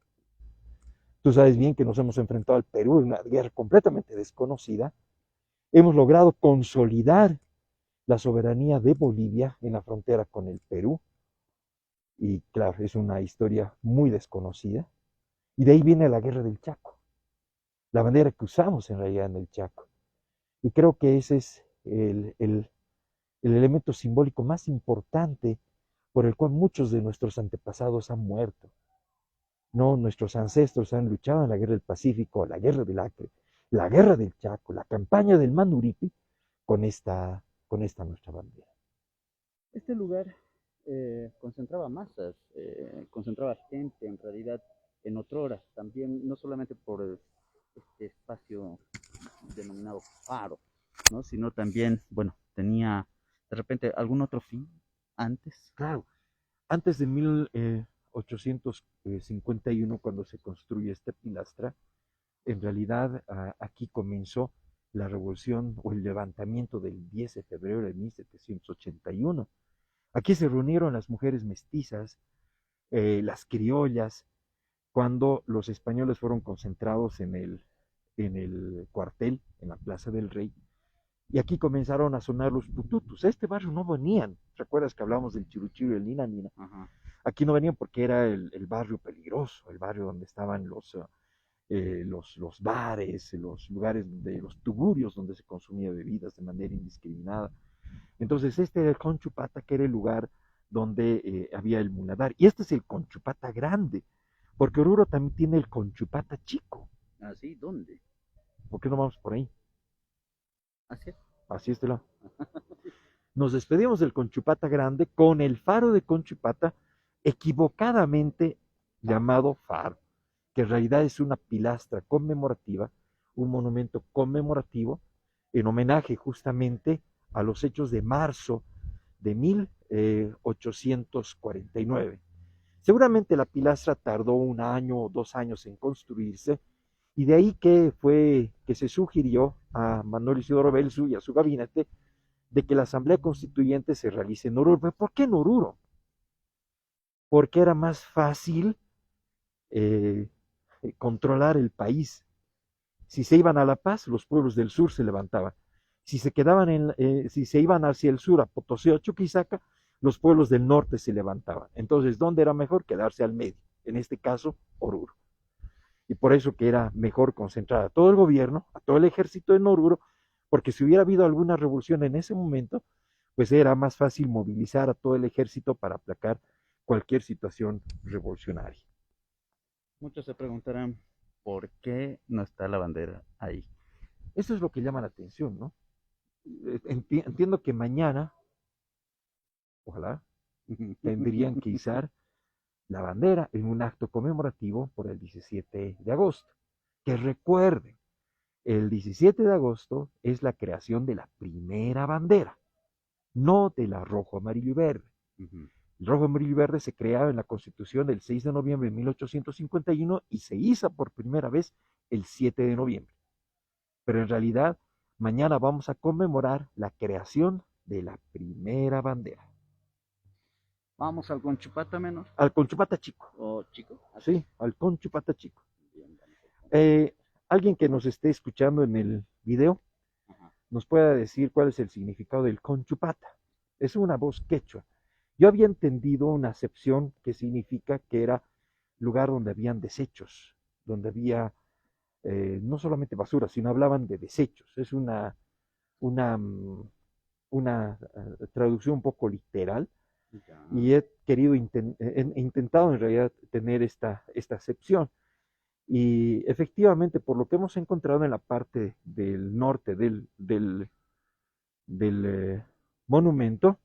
Tú sabes bien que nos hemos enfrentado al Perú en una guerra completamente desconocida. Hemos logrado consolidar la soberanía de Bolivia en la frontera con el Perú. Y claro, es una historia muy desconocida. Y de ahí viene la guerra del Chaco, la bandera que usamos en realidad en el Chaco. Y creo que ese es el elemento simbólico más importante por el cual muchos de nuestros antepasados han muerto. No, nuestros ancestros han luchado en la guerra del Pacífico, la guerra del Acre, la guerra del Chaco, la campaña del Manuripi, con esta nuestra bandera. Este lugar concentraba masas, concentraba gente en realidad en otrora, también no solamente por este espacio denominado faro, ¿no? Sino también, bueno, tenía de repente algún otro fin antes. Claro, antes de 1851, cuando se construye esta pilastra, en realidad aquí comenzó la revolución o el levantamiento del 10 de febrero de 1781. Aquí se reunieron las mujeres mestizas, las criollas, cuando los españoles fueron concentrados en el cuartel, en la Plaza del Rey, y aquí comenzaron a sonar los tututus. A este barrio no venían. ¿Recuerdas que hablamos del Chiruchiru y el Nina Nina? Ajá. Aquí no venían porque era el barrio peligroso, el barrio donde estaban los bares, los lugares de los tugurios donde se consumía bebidas de manera indiscriminada. Entonces este era el Conchupata, que era el lugar donde había el muladar. Y este es el Conchupata grande, porque Oruro también tiene el Conchupata chico. ¿Ah, sí? ¿Dónde? ¿Por qué no vamos por ahí? ¿Así? Así este lado. Nos despedimos del Conchupata grande con el faro de Conchupata, equivocadamente llamado faro, que en realidad es una pilastra conmemorativa, un monumento conmemorativo en homenaje justamente a los hechos de marzo de 1849. Seguramente la pilastra tardó 1 año o 2 años en construirse, y de ahí que fue que se sugirió a Manuel Isidoro Belzu y a su gabinete de que la Asamblea Constituyente se realice en Oruro. ¿Por qué en Oruro? Porque era más fácil eh, controlar el país. Si se iban a La Paz, los pueblos del sur se levantaban. Si si se iban hacia el sur, a Potosí o Chuquisaca, los pueblos del norte se levantaban. Entonces, ¿dónde era mejor? Quedarse al medio. En este caso, Oruro. Y por eso que era mejor concentrar a todo el gobierno, a todo el ejército en Oruro, porque si hubiera habido alguna revolución en ese momento, pues era más fácil movilizar a todo el ejército para aplacar cualquier situación revolucionaria. Muchos se preguntarán por qué no está la bandera ahí. Eso es lo que llama la atención, ¿no? Entiendo que mañana, ojalá, tendrían que izar la bandera en un acto conmemorativo por el 17 de agosto. Que recuerden, el 17 de agosto es la creación de la primera bandera, no de la rojo, amarillo y verde. El rojo, amarillo y verde se crea en la Constitución del 6 de noviembre de 1851 y se iza por primera vez el 7 de noviembre. Pero en realidad, mañana vamos a conmemorar la creación de la primera bandera. Vamos al Conchupata menos. Al Conchupata chico. ¿O chico? Sí, al Conchupata chico. Bien, vamos Alguien que nos esté escuchando en el video Ajá. nos pueda decir cuál es el significado del Conchupata. Es una voz quechua. Yo había entendido una acepción que significa que era lugar donde habían desechos, donde había no solamente basura, sino hablaban de desechos. Es una, mm, una traducción un poco literal, Ya. y he intentado en realidad tener esta acepción. Y efectivamente, por lo que hemos encontrado en la parte del norte del monumento,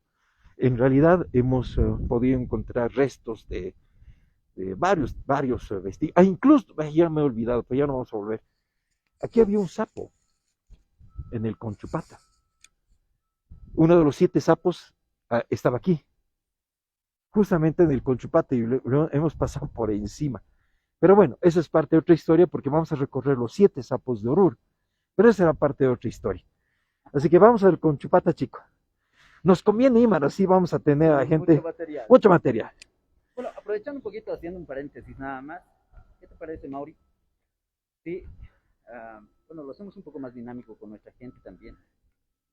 en realidad hemos podido encontrar restos de varios vestigios. Incluso, ya me he olvidado, pero ya no vamos a volver. Aquí había un sapo en el Conchupata. Uno de los 7 sapos estaba aquí, justamente en el Conchupata, y lo hemos pasado por encima. Pero bueno, eso es parte de otra historia, porque vamos a recorrer los 7 sapos de Oruro. Pero esa era parte de otra historia. Así que vamos al Conchupata chico. Nos conviene, Imar, así vamos a tener a gente. Mucho material. Bueno, aprovechando un poquito, haciendo un paréntesis nada más. ¿Qué te parece, Mauri? Sí, bueno, lo hacemos un poco más dinámico con nuestra gente también.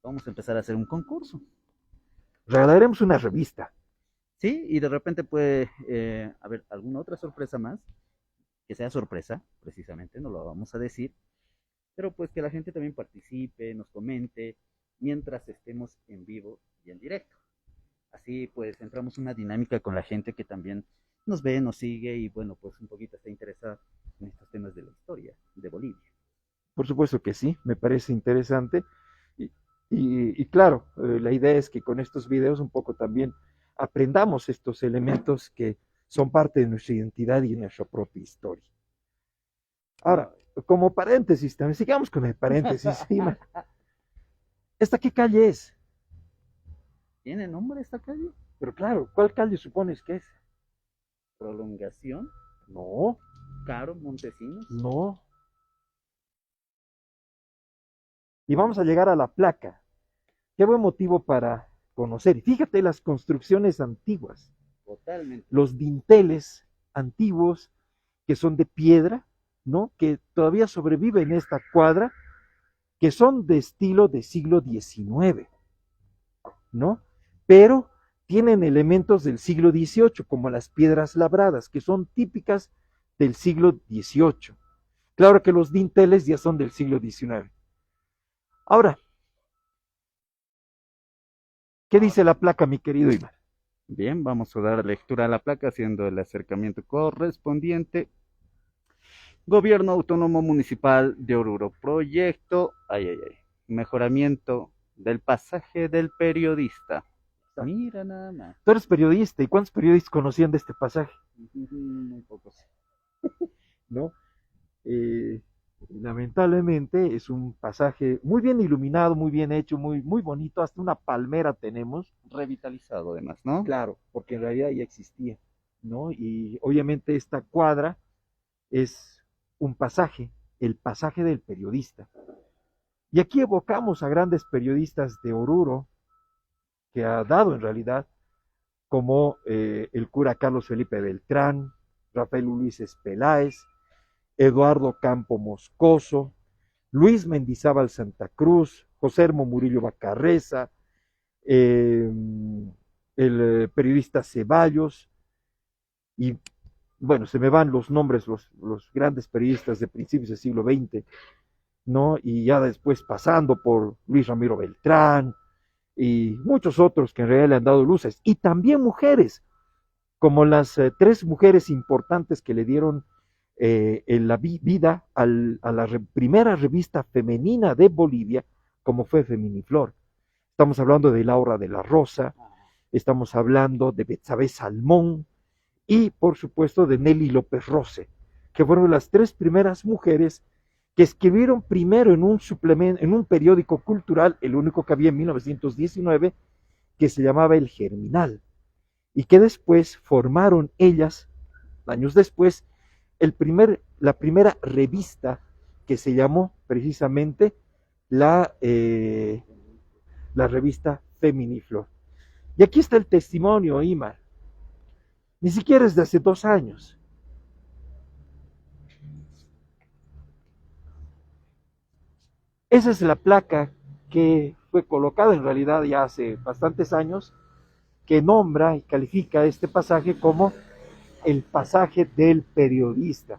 Vamos a empezar a hacer un concurso. Regalaremos una revista. Sí, y de repente puede haber alguna otra sorpresa más, que sea sorpresa, precisamente, no lo vamos a decir, pero pues que la gente también participe, nos comente, mientras estemos en vivo y en directo. Así pues entramos en una dinámica con la gente que también nos ve, nos sigue y bueno, pues un poquito está interesada en estos temas de la historia de Bolivia. Por supuesto que sí, me parece interesante. Y claro, la idea es que con estos videos un poco también aprendamos estos elementos que son parte de nuestra identidad y de nuestra propia historia. Ahora, como paréntesis, también sigamos con el paréntesis. ¿Esta qué calle es? ¿Tiene nombre esta calle? Pero claro, ¿cuál calle supones que es? Prolongación, No, Caro, Montesinos. no. Y vamos a llegar a la placa. Qué buen motivo para conocer. Y fíjate las construcciones antiguas. Totalmente. Los dinteles antiguos que son de piedra, ¿no? Que todavía sobreviven en esta cuadra, que son de estilo de siglo XIX, ¿no? Pero tienen elementos del siglo XVIII, como las piedras labradas, que son típicas del siglo XVIII. Claro que los dinteles ya son del siglo XIX. Ahora, ¿qué dice la placa, mi querido Iván? Bien, vamos a dar lectura a la placa haciendo el acercamiento correspondiente. Gobierno Autónomo Municipal de Oruro. Proyecto, mejoramiento del pasaje del periodista. Mira nada más. Tú eres periodista, ¿y cuántos periodistas conocían de este pasaje? Muy pocos. ¿No? Lamentablemente es un pasaje muy bien iluminado, muy bien hecho, muy, muy bonito, hasta una palmera tenemos. Revitalizado además, ¿no? Claro, porque en realidad ya existía, ¿no? Y obviamente esta cuadra es un pasaje, el pasaje del periodista. Y aquí evocamos a grandes periodistas de Oruro, que ha dado en realidad, como el cura Carlos Felipe Beltrán, Rafael Ulises Peláez, Eduardo Campo Moscoso, Luis Mendizábal Santa Cruz, José Hermo Murillo Bacarreza, el periodista Ceballos, y bueno, se me van los nombres, los grandes periodistas de principios del siglo XX, ¿no? Y ya después pasando por Luis Ramiro Beltrán y muchos otros que en realidad le han dado luces, y también mujeres, como las tres mujeres importantes que le dieron en la vida a la primera revista femenina de Bolivia, como fue Feminiflor. Estamos hablando de Laura de la Rosa, estamos hablando de Betsabe Salmón y, por supuesto, de Nelly López Rose, que fueron las tres primeras mujeres que escribieron primero en un suplemento, en un periódico cultural, el único que había en 1919, que se llamaba El Germinal, y que después formaron ellas, años después, la primera revista que se llamó precisamente la revista Feminiflor. Y aquí está el testimonio, Imar. Ni siquiera es de hace 2 años. Esa es la placa que fue colocada en realidad ya hace bastantes años, que nombra y califica este pasaje como el pasaje del periodista.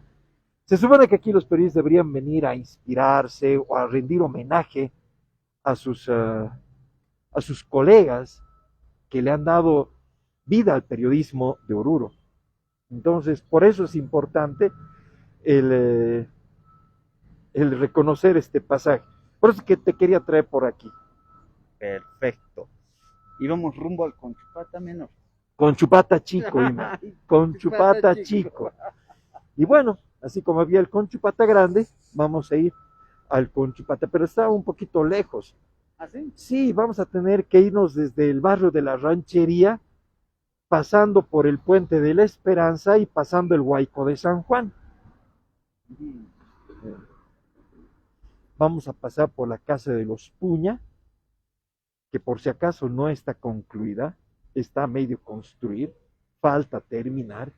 Se supone que aquí los periodistas deberían venir a inspirarse o a rendir homenaje a sus colegas que le han dado vida al periodismo de Oruro. Entonces, por eso es importante el reconocer este pasaje. Por eso es que te quería traer por aquí. Perfecto. Y vamos rumbo al Conchupata Menor. Conchupata Chico, Ima. Conchupata Chico. Y bueno, así como había el Conchupata Grande, vamos a ir al Conchupata, pero está un poquito lejos. ¿Ah, sí? Sí, vamos a tener que irnos desde el barrio de la Ranchería, pasando por el Puente de la Esperanza y pasando el Huayco de San Juan. Vamos a pasar por la casa de los Puña, que por si acaso no está concluida, está a medio construir, falta terminar,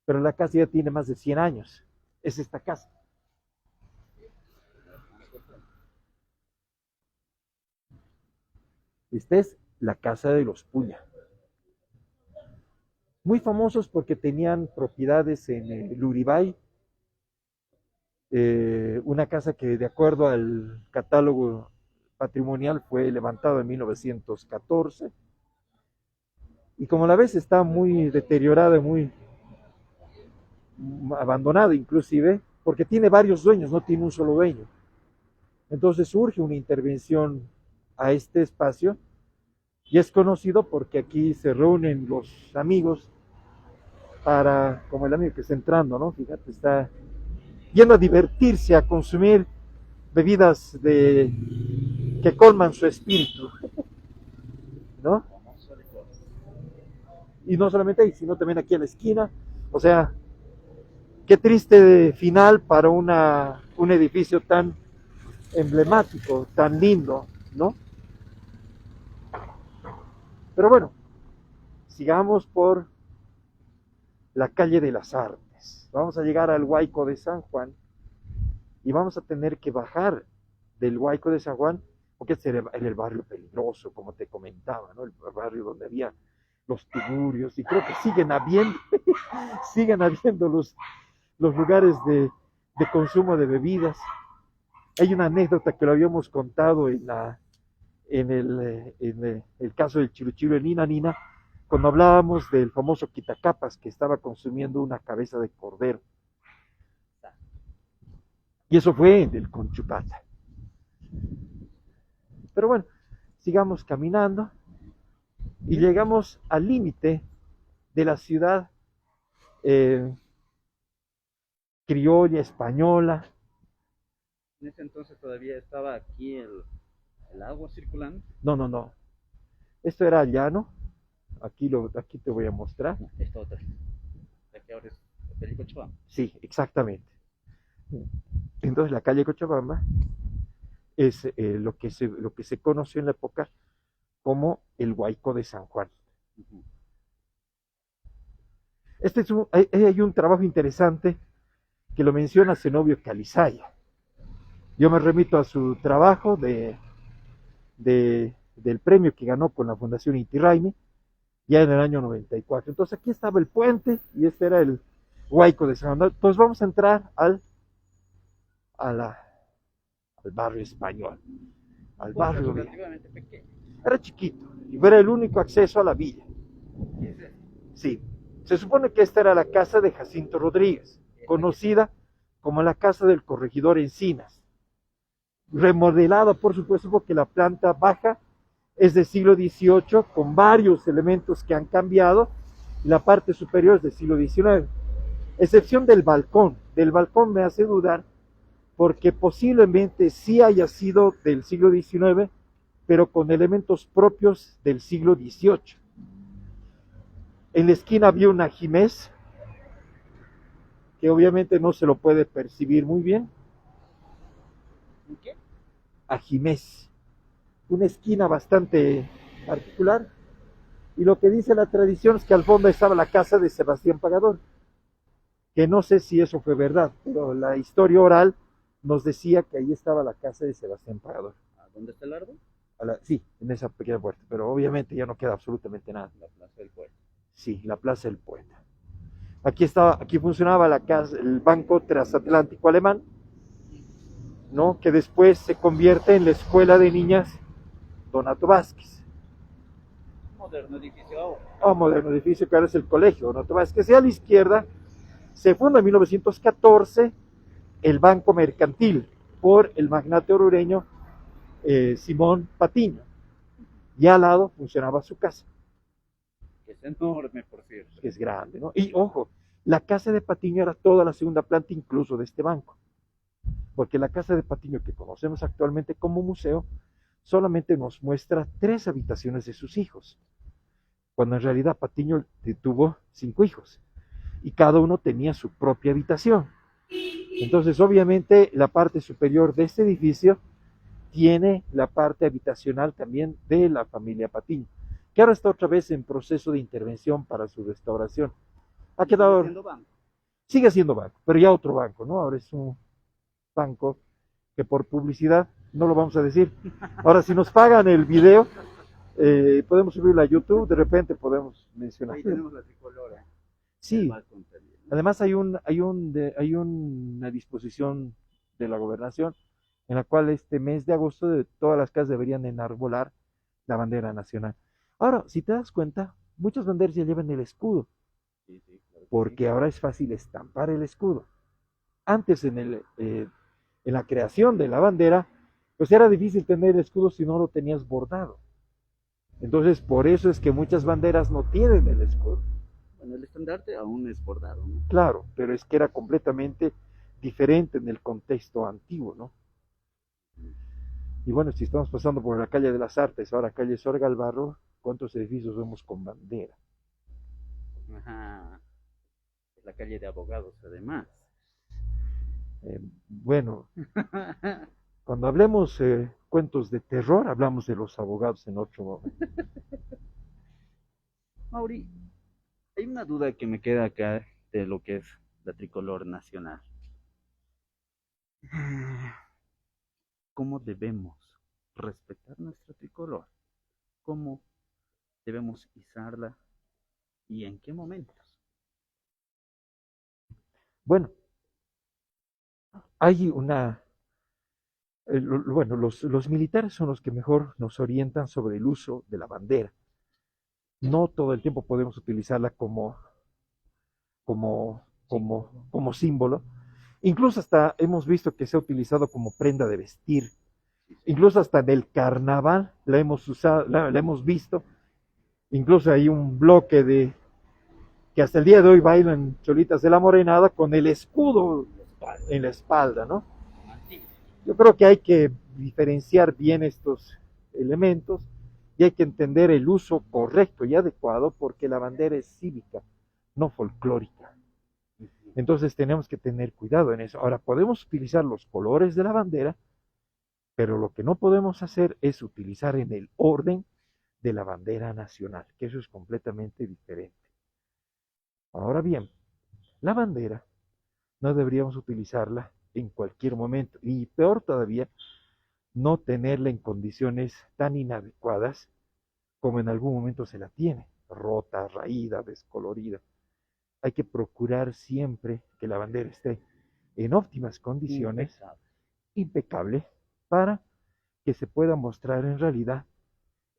pero la casa ya tiene más de 100 años. Es esta casa. Esta es la casa de los Puña. Muy famosos porque tenían propiedades en el Uribay, una casa que de acuerdo al catálogo patrimonial fue levantada en 1914, y como la ves está muy deteriorada, muy abandonada inclusive, porque tiene varios dueños, no tiene un solo dueño. Entonces surge una intervención a este espacio, y es conocido porque aquí se reúnen los amigos para, como el amigo que está entrando, ¿no? Fíjate, está yendo a divertirse, a consumir bebidas que colman su espíritu, ¿no? Y no solamente ahí, sino también aquí en la esquina. O sea, qué triste final para un edificio tan emblemático, tan lindo, ¿no? Pero bueno, sigamos por la calle de las Artes. Juárez. Vamos a llegar al Huayco de San Juan y vamos a tener que bajar del Huayco de San Juan, porque este era el barrio peligroso, como te comentaba, ¿no? El barrio donde había los tugurios, y creo que siguen habiendo, siguen habiendo los lugares de consumo de bebidas. Hay una anécdota que lo habíamos contado en el caso del Chiruchiru en Nina Nina, cuando hablábamos del famoso Quitacapas que estaba consumiendo una cabeza de cordero. Y eso fue del Conchupata. Pero bueno, sigamos caminando y llegamos al límite de la ciudad criolla, española. En ese entonces todavía estaba aquí el agua circulando. No. Esto era llano. Aquí te voy a mostrar. No, esta otra. La que ahora es Felipe Cochabamba. Sí, exactamente. Entonces la calle Cochabamba es lo que se conoció en la época como el Huayco de San Juan. Uh-huh. Hay un trabajo interesante que lo menciona Zenobio Calizaya. Yo me remito a su trabajo del premio que ganó con la Fundación Inti Raymi, ya en el año 94. Entonces aquí estaba el puente y este era el Huayco de San Juan. Entonces vamos a entrar al barrio español, al barrio relativamente pequeño. Era chiquito y era el único acceso a la villa. Sí, se supone que esta era la casa de Jacinto Rodríguez, conocida como la casa del corregidor Encinas, remodelada por supuesto porque la planta baja es del siglo XVIII con varios elementos que han cambiado y la parte superior es del siglo XIX, excepción del balcón. Del balcón me hace dudar porque posiblemente sí haya sido del siglo XIX, pero con elementos propios del siglo XVIII. En la esquina había un ajimez, que obviamente no se lo puede percibir muy bien. ¿Qué? Ajimez, una esquina bastante particular, y lo que dice la tradición es que al fondo estaba la casa de Sebastián Pagador, que no sé si eso fue verdad, pero la historia oral nos decía que ahí estaba la casa de Sebastián Pagador. ¿Dónde está el árbol? Sí, en esa pequeña puerta, pero obviamente ya no queda absolutamente nada. La Plaza del Puerto. Sí, la Plaza del Poeta. Aquí funcionaba el Banco Transatlántico Alemán, ¿no? Que después se convierte en la Escuela de Niñas Donato Vázquez. Moderno edificio ahora. Moderno edificio que ahora es el Colegio Donato Vázquez. Y a la izquierda se funda en 1914 el Banco Mercantil por el magnate orureño Simón Patiño. Y al lado funcionaba su casa. Que es enorme, por cierto. Que es grande, ¿no? Y ojo, la casa de Patiño era toda la segunda planta incluso de este banco. Porque la casa de Patiño que conocemos actualmente como museo solamente nos muestra 3 habitaciones de sus hijos, cuando en realidad Patiño tuvo 5 hijos y cada uno tenía su propia habitación. Entonces obviamente la parte superior de este edificio tiene la parte habitacional también de la familia Patiño, que ahora está otra vez en proceso de intervención para su restauración. Ha quedado... ¿Sigue siendo banco? Sigue siendo banco, pero ya otro banco, ¿no? Ahora es un banco que por publicidad no lo vamos a decir. Ahora, si nos pagan el video, podemos subirlo a YouTube, de repente podemos mencionar. Ahí tenemos la tricolora. Sí, además hay una disposición de la gobernación en la cual este mes de agosto todas las casas deberían enarbolar la bandera nacional. Ahora, si te das cuenta, muchas banderas ya llevan el escudo, sí, claro, porque ahora es fácil estampar el escudo. Antes en la creación de la bandera, pues era difícil tener el escudo si no lo tenías bordado. Entonces, por eso es que muchas banderas no tienen el escudo. Bueno, el estandarte aún es bordado, ¿no? Claro, pero es que era completamente diferente en el contexto antiguo, ¿no? Y bueno, si estamos pasando por la calle de las Artes, ahora calle Sorga Albarro, ¿cuántos edificios vemos con bandera? Ajá. La calle de Abogados, además. Bueno, cuando hablemos cuentos de terror, hablamos de los abogados en otro momento. Mauri, hay una duda que me queda acá de lo que es la tricolor nacional. ¿Cómo debemos respetar nuestra tricolor? ¿Cómo debemos izarla y en qué momentos? Bueno, hay bueno, los militares son los que mejor nos orientan sobre el uso de la bandera. No todo el tiempo podemos utilizarla como símbolo. Incluso hasta hemos visto que se ha utilizado como prenda de vestir. Incluso hasta en el carnaval la hemos usado, la hemos visto. Incluso hay un bloque de que hasta el día de hoy bailan cholitas de la morenada con el escudo en la espalda, ¿no? Yo creo que hay que diferenciar bien estos elementos y hay que entender el uso correcto y adecuado porque la bandera es cívica, no folclórica. Entonces tenemos que tener cuidado en eso. Ahora, podemos utilizar los colores de la bandera, pero lo que no podemos hacer es utilizar en el orden de la bandera nacional, que eso es completamente diferente. Ahora bien, la bandera no deberíamos utilizarla en cualquier momento y peor todavía, no tenerla en condiciones tan inadecuadas como en algún momento se la tiene, rota, raída, descolorida. Hay que procurar siempre que la bandera esté en óptimas condiciones, impecable, para que se pueda mostrar en realidad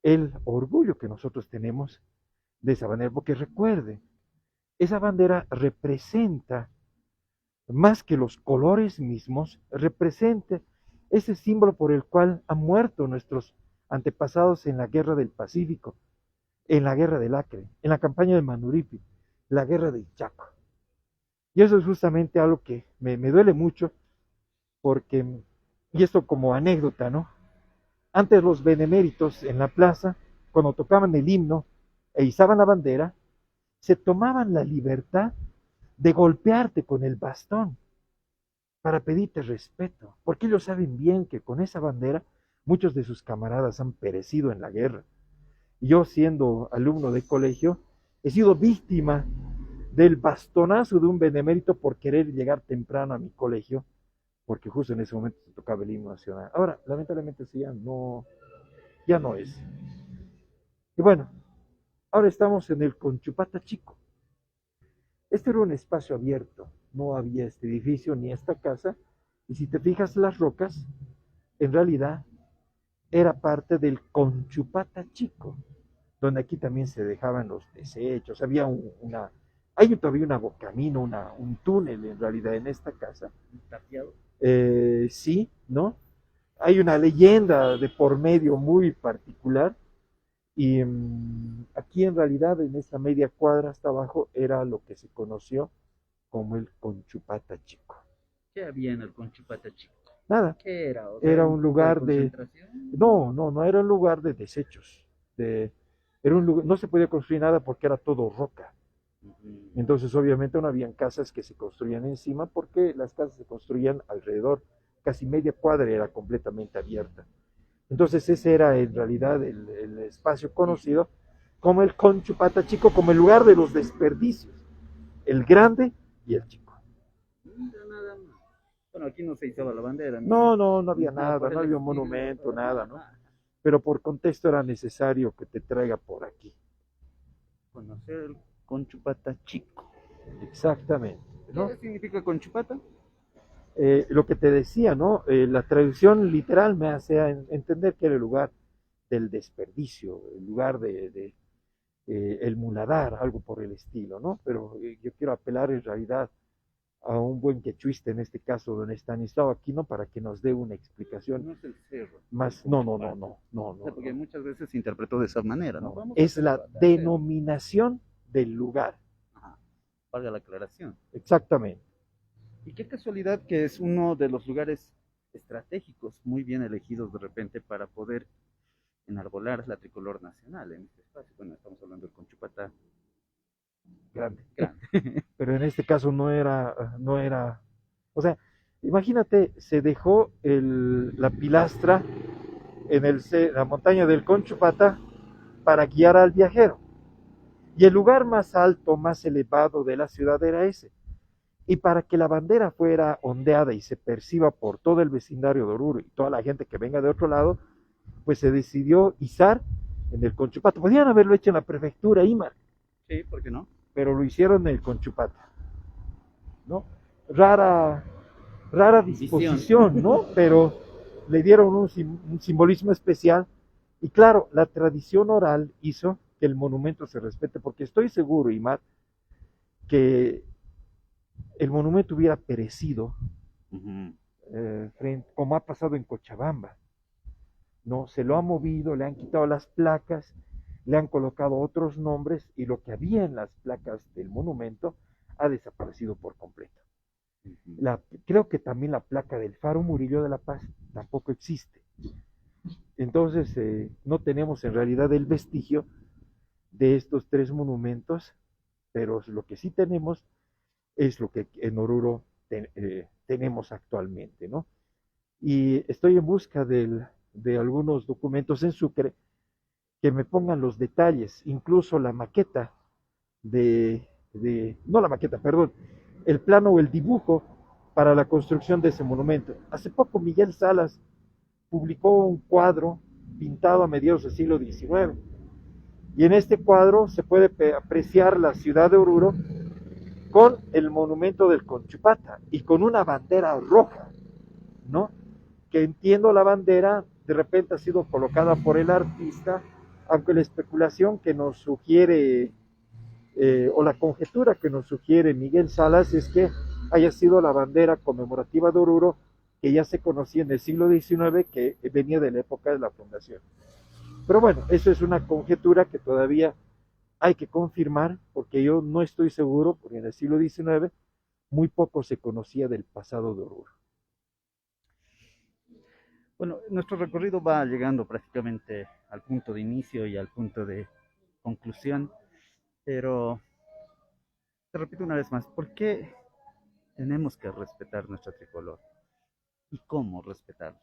el orgullo que nosotros tenemos de esa bandera. Porque recuerden, esa bandera representa, más que los colores mismos, representa ese símbolo por el cual han muerto nuestros antepasados en la guerra del Pacífico, en la guerra del Acre, en la campaña de Manuripi, la guerra del Chaco. Y eso es justamente algo que me duele mucho, porque, y esto como anécdota, ¿no? Antes los beneméritos en la plaza, cuando tocaban el himno e izaban la bandera, se tomaban la libertad de golpearte con el bastón para pedirte respeto, porque ellos saben bien que con esa bandera muchos de sus camaradas han perecido en la guerra. Y yo, siendo alumno de colegio, he sido víctima del bastonazo de un benemérito por querer llegar temprano a mi colegio, porque justo en ese momento se tocaba el himno nacional. Ahora, lamentablemente, sí, ya no es. Y bueno, ahora estamos en el Conchupata Chico. Este era un espacio abierto, no había este edificio ni esta casa, y si te fijas las rocas, en realidad era parte del Conchupata Chico, donde aquí también se dejaban los desechos, había hay todavía un camino, un túnel en realidad en esta casa. Sí, ¿no? Hay una leyenda de por medio muy particular, y aquí en realidad en esta media cuadra hasta abajo era lo que se conoció como el Conchupata Chico. ¿Qué había en el Conchupata Chico? Nada. ¿Qué era? O sea, era un lugar de... No era un lugar de desechos. Era un lugar, no se podía construir nada porque era todo roca. Entonces obviamente no habían casas que se construían encima porque las casas se construían alrededor. Casi media cuadra era completamente abierta. Entonces ese era en realidad el espacio conocido como el Conchupata Chico, como el lugar de los desperdicios, el grande y el chico. Nada más. Bueno, aquí no se izaba la bandera. No había nada, no había un monumento, nada, ¿no? Pero por contexto era necesario que te traiga por aquí. Conocer el Conchupata Chico. Exactamente, ¿no? ¿Qué significa Conchupata? Lo que te decía, ¿no? La traducción literal me hace entender que era el lugar del desperdicio, el lugar de el muladar, algo por el estilo, ¿no? Pero yo quiero apelar en realidad a un buen quechuista, en este caso don Estanislao Aquino, para que nos dé una explicación. No es el cerro. Más, no. Porque muchas veces se interpretó de esa manera, ¿no? Es la denominación del lugar. Ajá. Valga la aclaración. Exactamente. Y qué casualidad que es uno de los lugares estratégicos muy bien elegidos de repente para poder enarbolar la tricolor nacional en este espacio. Bueno, estamos hablando del Conchupata grande. Pero en este caso no era, o sea, imagínate, se dejó la pilastra en la montaña del Conchupata para guiar al viajero. Y el lugar más alto, más elevado de la ciudad era ese. Y para que la bandera fuera ondeada y se perciba por todo el vecindario de Oruro y toda la gente que venga de otro lado, pues se decidió izar en el Conchupato. Podían haberlo hecho en la prefectura, Imar, Sí, ¿por qué no? pero lo hicieron en el Conchupato, ¿no? Rara, rara Visión. disposición, ¿no? Pero le dieron un simbolismo especial. Y claro, la tradición oral hizo que el monumento se respete, porque estoy seguro, Imar, que el monumento hubiera perecido, Ujú. como ha pasado en Cochabamba, ¿no? Se lo ha movido, le han quitado las placas, le han colocado otros nombres y lo que había en las placas del monumento ha desaparecido por completo. Ujú. Creo que también la placa del Faro Murillo de la Paz tampoco existe. Entonces, no tenemos en realidad el vestigio de estos tres monumentos, pero lo que sí tenemos es lo que en Oruro tenemos actualmente, ¿no? Y estoy en busca de algunos documentos en Sucre que me pongan los detalles, incluso la maqueta no la maqueta, perdón, el plano o el dibujo para la construcción de ese monumento. Hace poco Miguel Salas publicó un cuadro pintado a mediados del siglo XIX. Y en este cuadro se puede apreciar la ciudad de Oruro con el monumento del Conchupata y con una bandera roja, ¿no? Que entiendo la bandera de repente ha sido colocada por el artista, aunque la especulación que nos sugiere o la conjetura que nos sugiere Miguel Salas es que haya sido la bandera conmemorativa de Oruro que ya se conocía en el siglo XIX, que venía de la época de la fundación. Pero bueno, eso es una conjetura que todavía hay que confirmar, porque yo no estoy seguro, porque en el siglo XIX muy poco se conocía del pasado de Oruro. Bueno, nuestro recorrido va llegando prácticamente al punto de inicio y al punto de conclusión, pero te repito una vez más, ¿por qué tenemos que respetar nuestra tricolor? ¿Y cómo respetarla?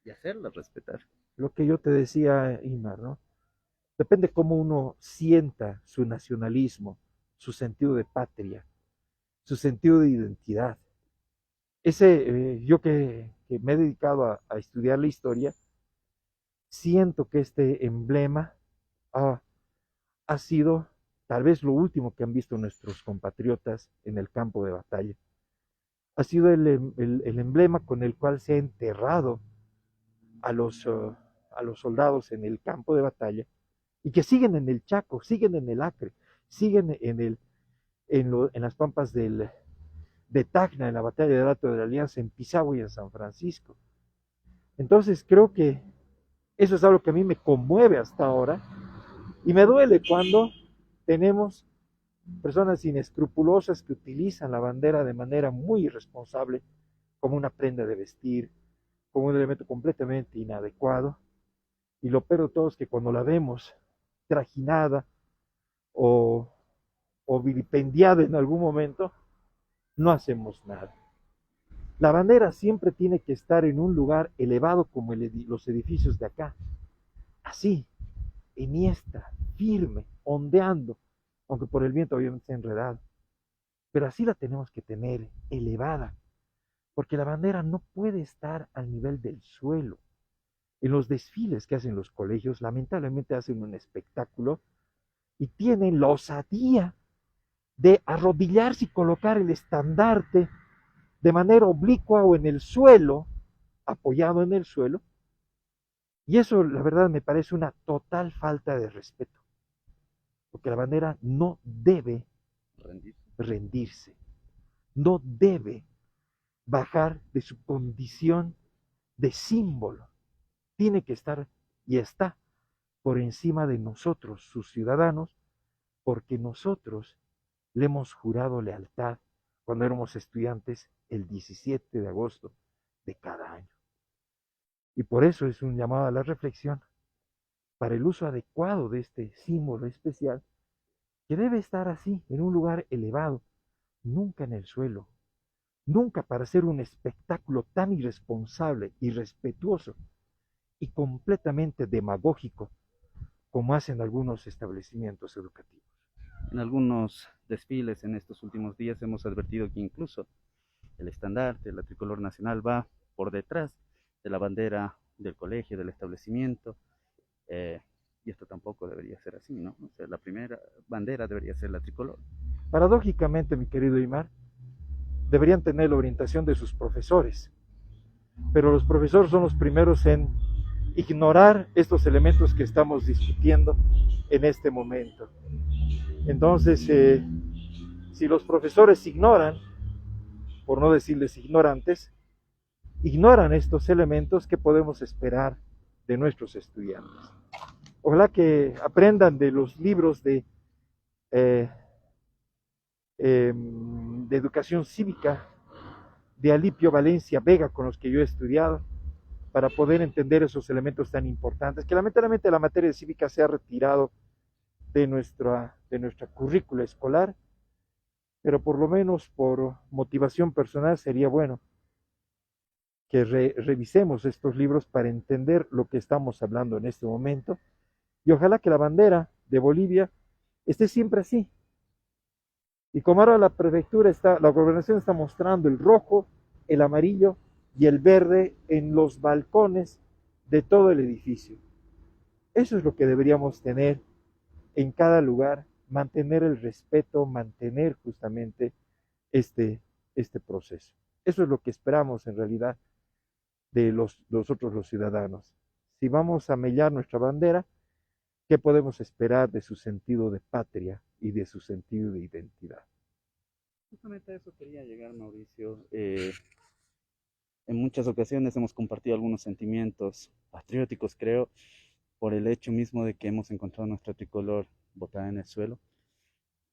Y hacerla respetar. Lo que yo te decía, Imar, ¿no? Depende cómo uno sienta su nacionalismo, su sentido de patria, su sentido de identidad. Yo que me he dedicado a estudiar la historia, siento que este emblema ha, ha sido tal vez lo último que han visto nuestros compatriotas en el campo de batalla. Ha sido el emblema con el cual se ha enterrado a a los soldados en el campo de batalla y que siguen en el Chaco, siguen en el Acre, siguen en las pampas de Tacna, en la batalla del Alto de la Alianza, en Pisagua y en San Francisco. Entonces creo que eso es algo que a mí me conmueve hasta ahora y me duele cuando tenemos personas inescrupulosas que utilizan la bandera de manera muy irresponsable como una prenda de vestir, como un elemento completamente inadecuado. Y lo peor de todo es que cuando la vemos trajinada o, o vilipendiada en algún momento, no hacemos nada. La bandera siempre tiene que estar en un lugar elevado como los edificios de acá, así, enhiesta, firme, ondeando, aunque por el viento obviamente está enredado. Pero así la tenemos que tener, elevada, porque la bandera no puede estar al nivel del suelo. En los desfiles que hacen los colegios, lamentablemente hacen un espectáculo y tienen la osadía de arrodillarse y colocar el estandarte de manera oblicua o en el suelo, apoyado en el suelo. Y eso, la verdad, me parece una total falta de respeto, porque la bandera no debe Rendir. rendirse, no debe bajar de su condición de símbolo. Tiene que estar y está por encima de nosotros, sus ciudadanos, porque nosotros le hemos jurado lealtad cuando éramos estudiantes el 17 de agosto de cada año. Y por eso es un llamado a la reflexión para el uso adecuado de este símbolo especial que debe estar así, en un lugar elevado, nunca en el suelo, nunca para hacer un espectáculo tan irresponsable, irrespetuoso y completamente demagógico como hacen algunos establecimientos educativos. En algunos desfiles en estos últimos días hemos advertido que incluso el estandarte, la tricolor nacional va por detrás de la bandera del colegio, del establecimiento, eh, y esto tampoco debería ser así, ¿no? O sea, la primera bandera debería ser la tricolor. Paradójicamente, mi querido Imar, deberían tener la orientación de sus profesores, pero los profesores son los primeros en ignorar estos elementos que estamos discutiendo en este momento. Entonces, si los profesores ignoran, por no decirles ignorantes, ignoran estos elementos, ¿qué podemos esperar de nuestros estudiantes? Ojalá que aprendan de los libros eh, de educación cívica de Alipio Valencia Vega, con los que yo he estudiado, para poder entender esos elementos tan importantes, que lamentablemente la materia cívica se ha retirado de nuestra currícula escolar, pero por lo menos por motivación personal sería bueno que revisemos estos libros para entender lo que estamos hablando en este momento, y ojalá que la bandera de Bolivia esté siempre así. Y como ahora la gobernación está mostrando el rojo, el amarillo y el verde en los balcones de todo el edificio. Eso es lo que deberíamos tener en cada lugar, mantener el respeto, mantener justamente este, este proceso. Eso es lo que esperamos en realidad de nosotros los ciudadanos. Si vamos a mellar nuestra bandera, ¿qué podemos esperar de su sentido de patria y de su sentido de identidad? Justamente a eso quería llegar, Mauricio. En muchas ocasiones hemos compartido algunos sentimientos patrióticos, creo, por el hecho mismo de que hemos encontrado nuestra tricolor botada en el suelo,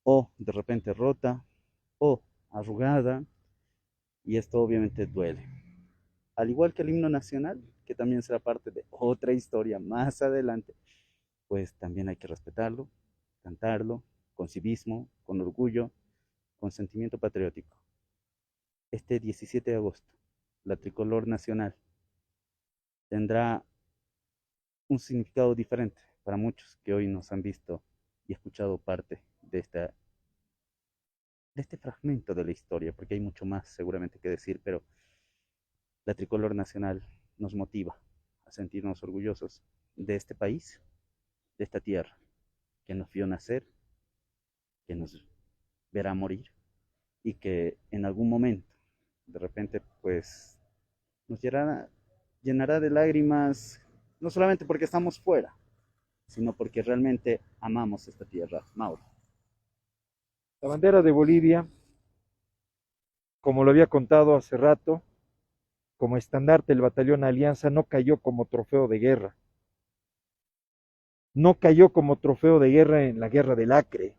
o de repente rota, o arrugada, y esto obviamente duele. Al igual que el himno nacional, que también será parte de otra historia más adelante, pues también hay que respetarlo, cantarlo, con civismo, con orgullo, con sentimiento patriótico. Este 17 de agosto, la tricolor nacional tendrá un significado diferente para muchos que hoy nos han visto y escuchado parte de este fragmento de la historia, porque hay mucho más seguramente que decir, pero la tricolor nacional nos motiva a sentirnos orgullosos de este país, de esta tierra, que nos vio nacer, que nos verá morir y que en algún momento, de repente, pues nos llenará de lágrimas, no solamente porque estamos fuera, sino porque realmente amamos esta tierra, Mauro. La bandera de Bolivia, como lo había contado hace rato, como estandarte del batallón Alianza, no cayó como trofeo de guerra. No cayó como trofeo de guerra en la guerra del Acre.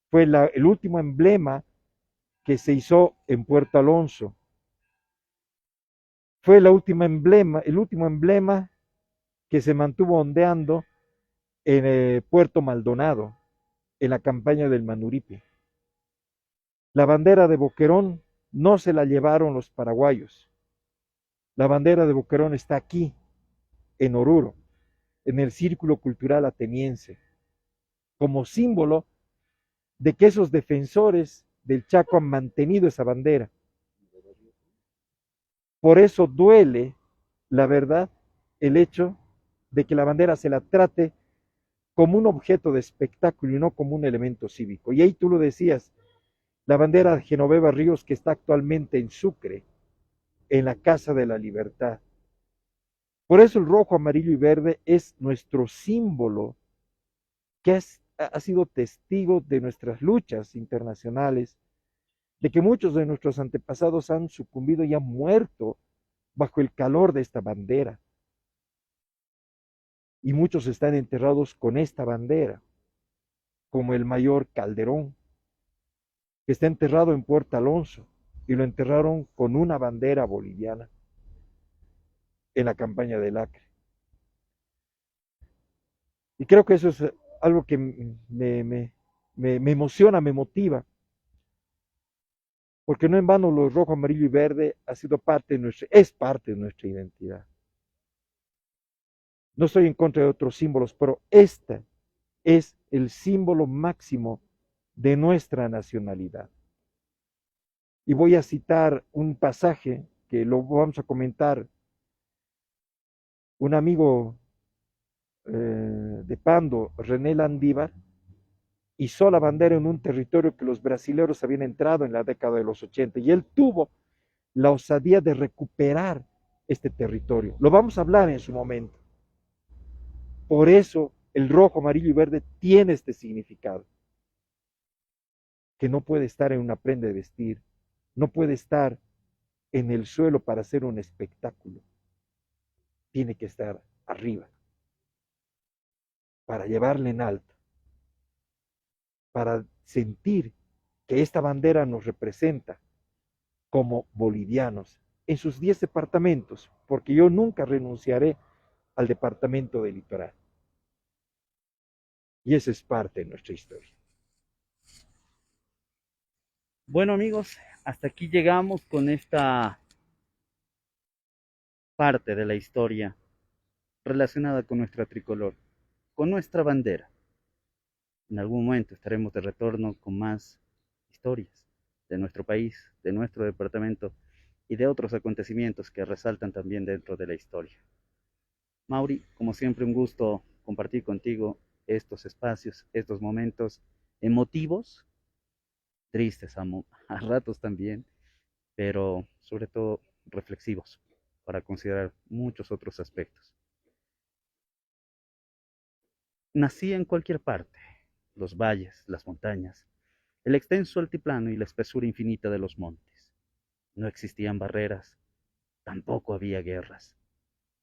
Fue el último emblema que se hizo en Puerto Alonso. Fue el último emblema que se mantuvo ondeando en Puerto Maldonado, en la campaña del Manuripe. La bandera de Boquerón no se la llevaron los paraguayos. La bandera de Boquerón está aquí, en Oruro, en el Círculo Cultural Ateniense, como símbolo de que esos defensores del Chaco han mantenido esa bandera. Por eso duele, la verdad, el hecho de que la bandera se la trate como un objeto de espectáculo y no como un elemento cívico. Y ahí tú lo decías, la bandera de Genoveva Ríos que está actualmente en Sucre, en la Casa de la Libertad. Por eso el rojo, amarillo y verde es nuestro símbolo que ha sido testigo de nuestras luchas internacionales, de que muchos de nuestros antepasados han sucumbido y han muerto bajo el calor de esta bandera. Y muchos están enterrados con esta bandera, como el mayor Calderón, que está enterrado en Puerto Alonso, y lo enterraron con una bandera boliviana en la campaña del Acre. Y creo que eso es algo que me emociona, me motiva, porque no en vano los rojo, amarillo y verde es parte de nuestra identidad. No estoy en contra de otros símbolos, pero esta es el símbolo máximo de nuestra nacionalidad. Y voy a citar un pasaje que lo vamos a comentar. Un amigo de Pando, René Landívar, izó la bandera en un territorio que los brasileños habían entrado en la década de los 80 y él tuvo la osadía de recuperar este territorio. Lo vamos a hablar en su momento. Por eso el rojo, amarillo y verde tiene este significado, que no puede estar en una prenda de vestir, no puede estar en el suelo para hacer un espectáculo, tiene que estar arriba, para llevarle en alto, para sentir que esta bandera nos representa como bolivianos en sus 10 departamentos, porque yo nunca renunciaré al departamento del litoral. Y esa es parte de nuestra historia. Bueno amigos, hasta aquí llegamos con esta parte de la historia relacionada con nuestra tricolor, con nuestra bandera. En algún momento estaremos de retorno con más historias de nuestro país, de nuestro departamento y de otros acontecimientos que resaltan también dentro de la historia. Mauri, como siempre, un gusto compartir contigo estos espacios, estos momentos emotivos, tristes a ratos también, pero sobre todo reflexivos para considerar muchos otros aspectos. Nací en cualquier parte, los valles, las montañas, el extenso altiplano y la espesura infinita de los montes. No existían barreras, tampoco había guerras.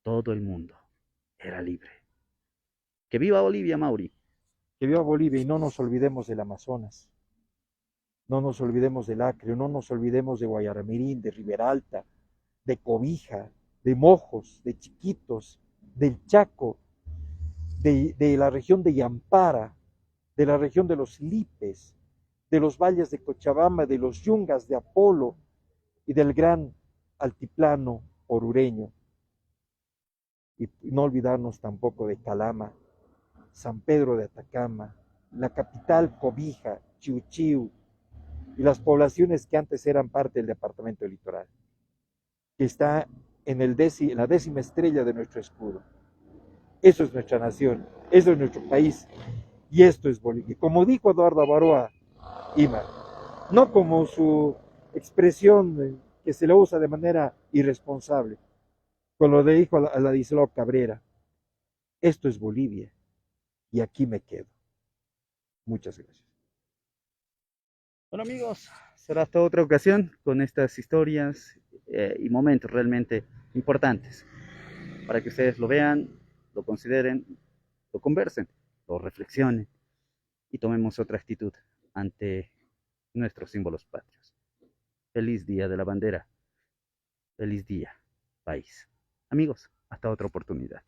Todo el mundo era libre. ¡Que viva Bolivia, Mauri! Que viva Bolivia y no nos olvidemos del Amazonas, no nos olvidemos del Acre, no nos olvidemos de Guayaramirín, de Riberalta, de Cobija, de Mojos, de Chiquitos, del Chaco, de la región de Yampara, de la región de los Lipes, de los valles de Cochabamba, de los yungas de Apolo y del gran altiplano orureño. Y no olvidarnos tampoco de Calama, San Pedro de Atacama, la capital Cobija, Chiu Chiu, y las poblaciones que antes eran parte del departamento del litoral, que está en la 10ª estrella de nuestro escudo. Eso es nuestra nación, eso es nuestro país, y esto es Bolivia. Como dijo Eduardo Avaroa Ima, no como su expresión que se la usa de manera irresponsable, cuando le dijo a Ladislao Cabrera, esto es Bolivia, y aquí me quedo. Muchas gracias. Bueno amigos, será hasta otra ocasión con estas historias y momentos realmente importantes para que ustedes lo vean, lo consideren, lo conversen, lo reflexionen y tomemos otra actitud ante nuestros símbolos patrios. Feliz Día de la Bandera. Feliz día, país. Amigos, hasta otra oportunidad.